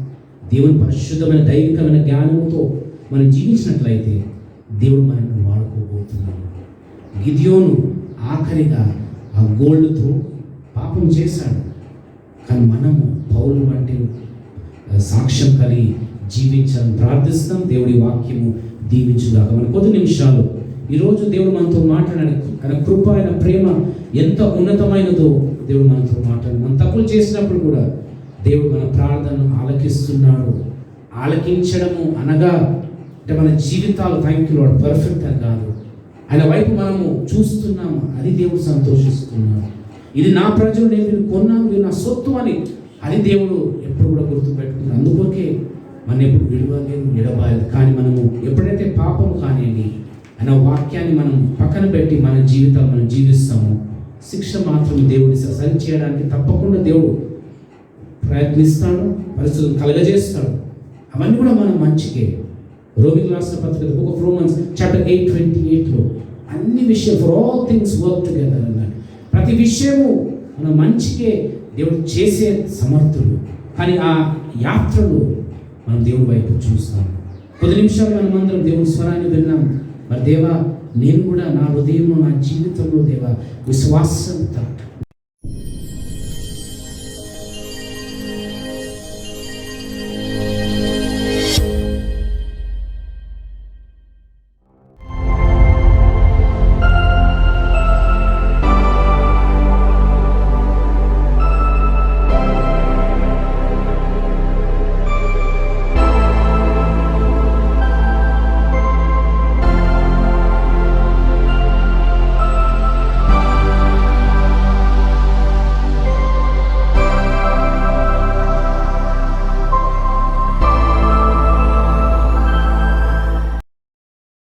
దేవుని పరిశుద్ధమైన దైవికమైన జ్ఞానముతో మనం జీవించినట్లయితే దేవుడు మనల్ని వాడుకోబోతున్నాడు. గిద్యోను ఆఖరిగా ఆ గోల్డ్తో పాపం చేశాడు. కానీ మనము పౌలు వంటి సాక్ష్యం కలిగి జీవించాలని ప్రార్థిస్తాం. దేవుడి వాక్యము దీవించుగాక. మన కొద్ది నిమిషాలు ఈరోజు దేవుడు మనతో మాట్లాడాడు. ఆయన కృప, ఆయన ప్రేమ ఎంత ఉన్నతమైనదో దేవుడు మనతో మాట్లాడాడు. మనం తప్పులు చేసినప్పుడు కూడా దేవుడు మన ప్రార్థనను ఆలకిస్తున్నాడు. ఆలకించడము అనగా అంటే మన జీవితాలు థ్యాంక్ యూ లార్డ్ పర్ఫెక్ట్ అని కాదు, ఆయన వైపు మనము చూస్తున్నాము, అది దేవుడు సంతోషిస్తున్నాడు. ఇది నా ప్రజలు, నేను వీళ్ళు కొన్నాను, వీళ్ళు నా సొత్తు అని అది దేవుడు ఎప్పుడు కూడా గుర్తుపెట్టుకున్నాడు. అందుకొరకే మనం ఎప్పుడు విడవలేదు, ఎడబాయలేదు. కానీ మనము ఎప్పుడైతే పాపము కానివ్వండి అన్న వాక్యాన్ని మనం పక్కన పెట్టి మన జీవితాలు మనం జీవిస్తామో, శిక్ష మాత్రం దేవుడి సరి చేయడానికి తప్పకుండా దేవుడు ప్రయత్నిస్తాడు, పరిస్థితులు కలగజేస్తాడు. అవన్నీ కూడా మనం మంచికే. రోమిలకు రాసిన పత్రిక బుక్ ఆఫ్ రోమన్స్ చాప్టర్ 8:28లో అన్ని విషయాలు for all things work together అన్నాడు. ప్రతి విషయము మన మంచికే దేవుడు చేసే సమర్థుడు. కానీ ఆ యాత్రలో మనం దేవుడి వైపు చూస్తాం. కొద్ది నిమిషాలు మనం అందరం దేవుని స్వరాన్ని విన్నాం. మరి దేవా, నేను కూడా నా హృదయంలో, నా జీవితంలో దేవా విశ్వాసంతో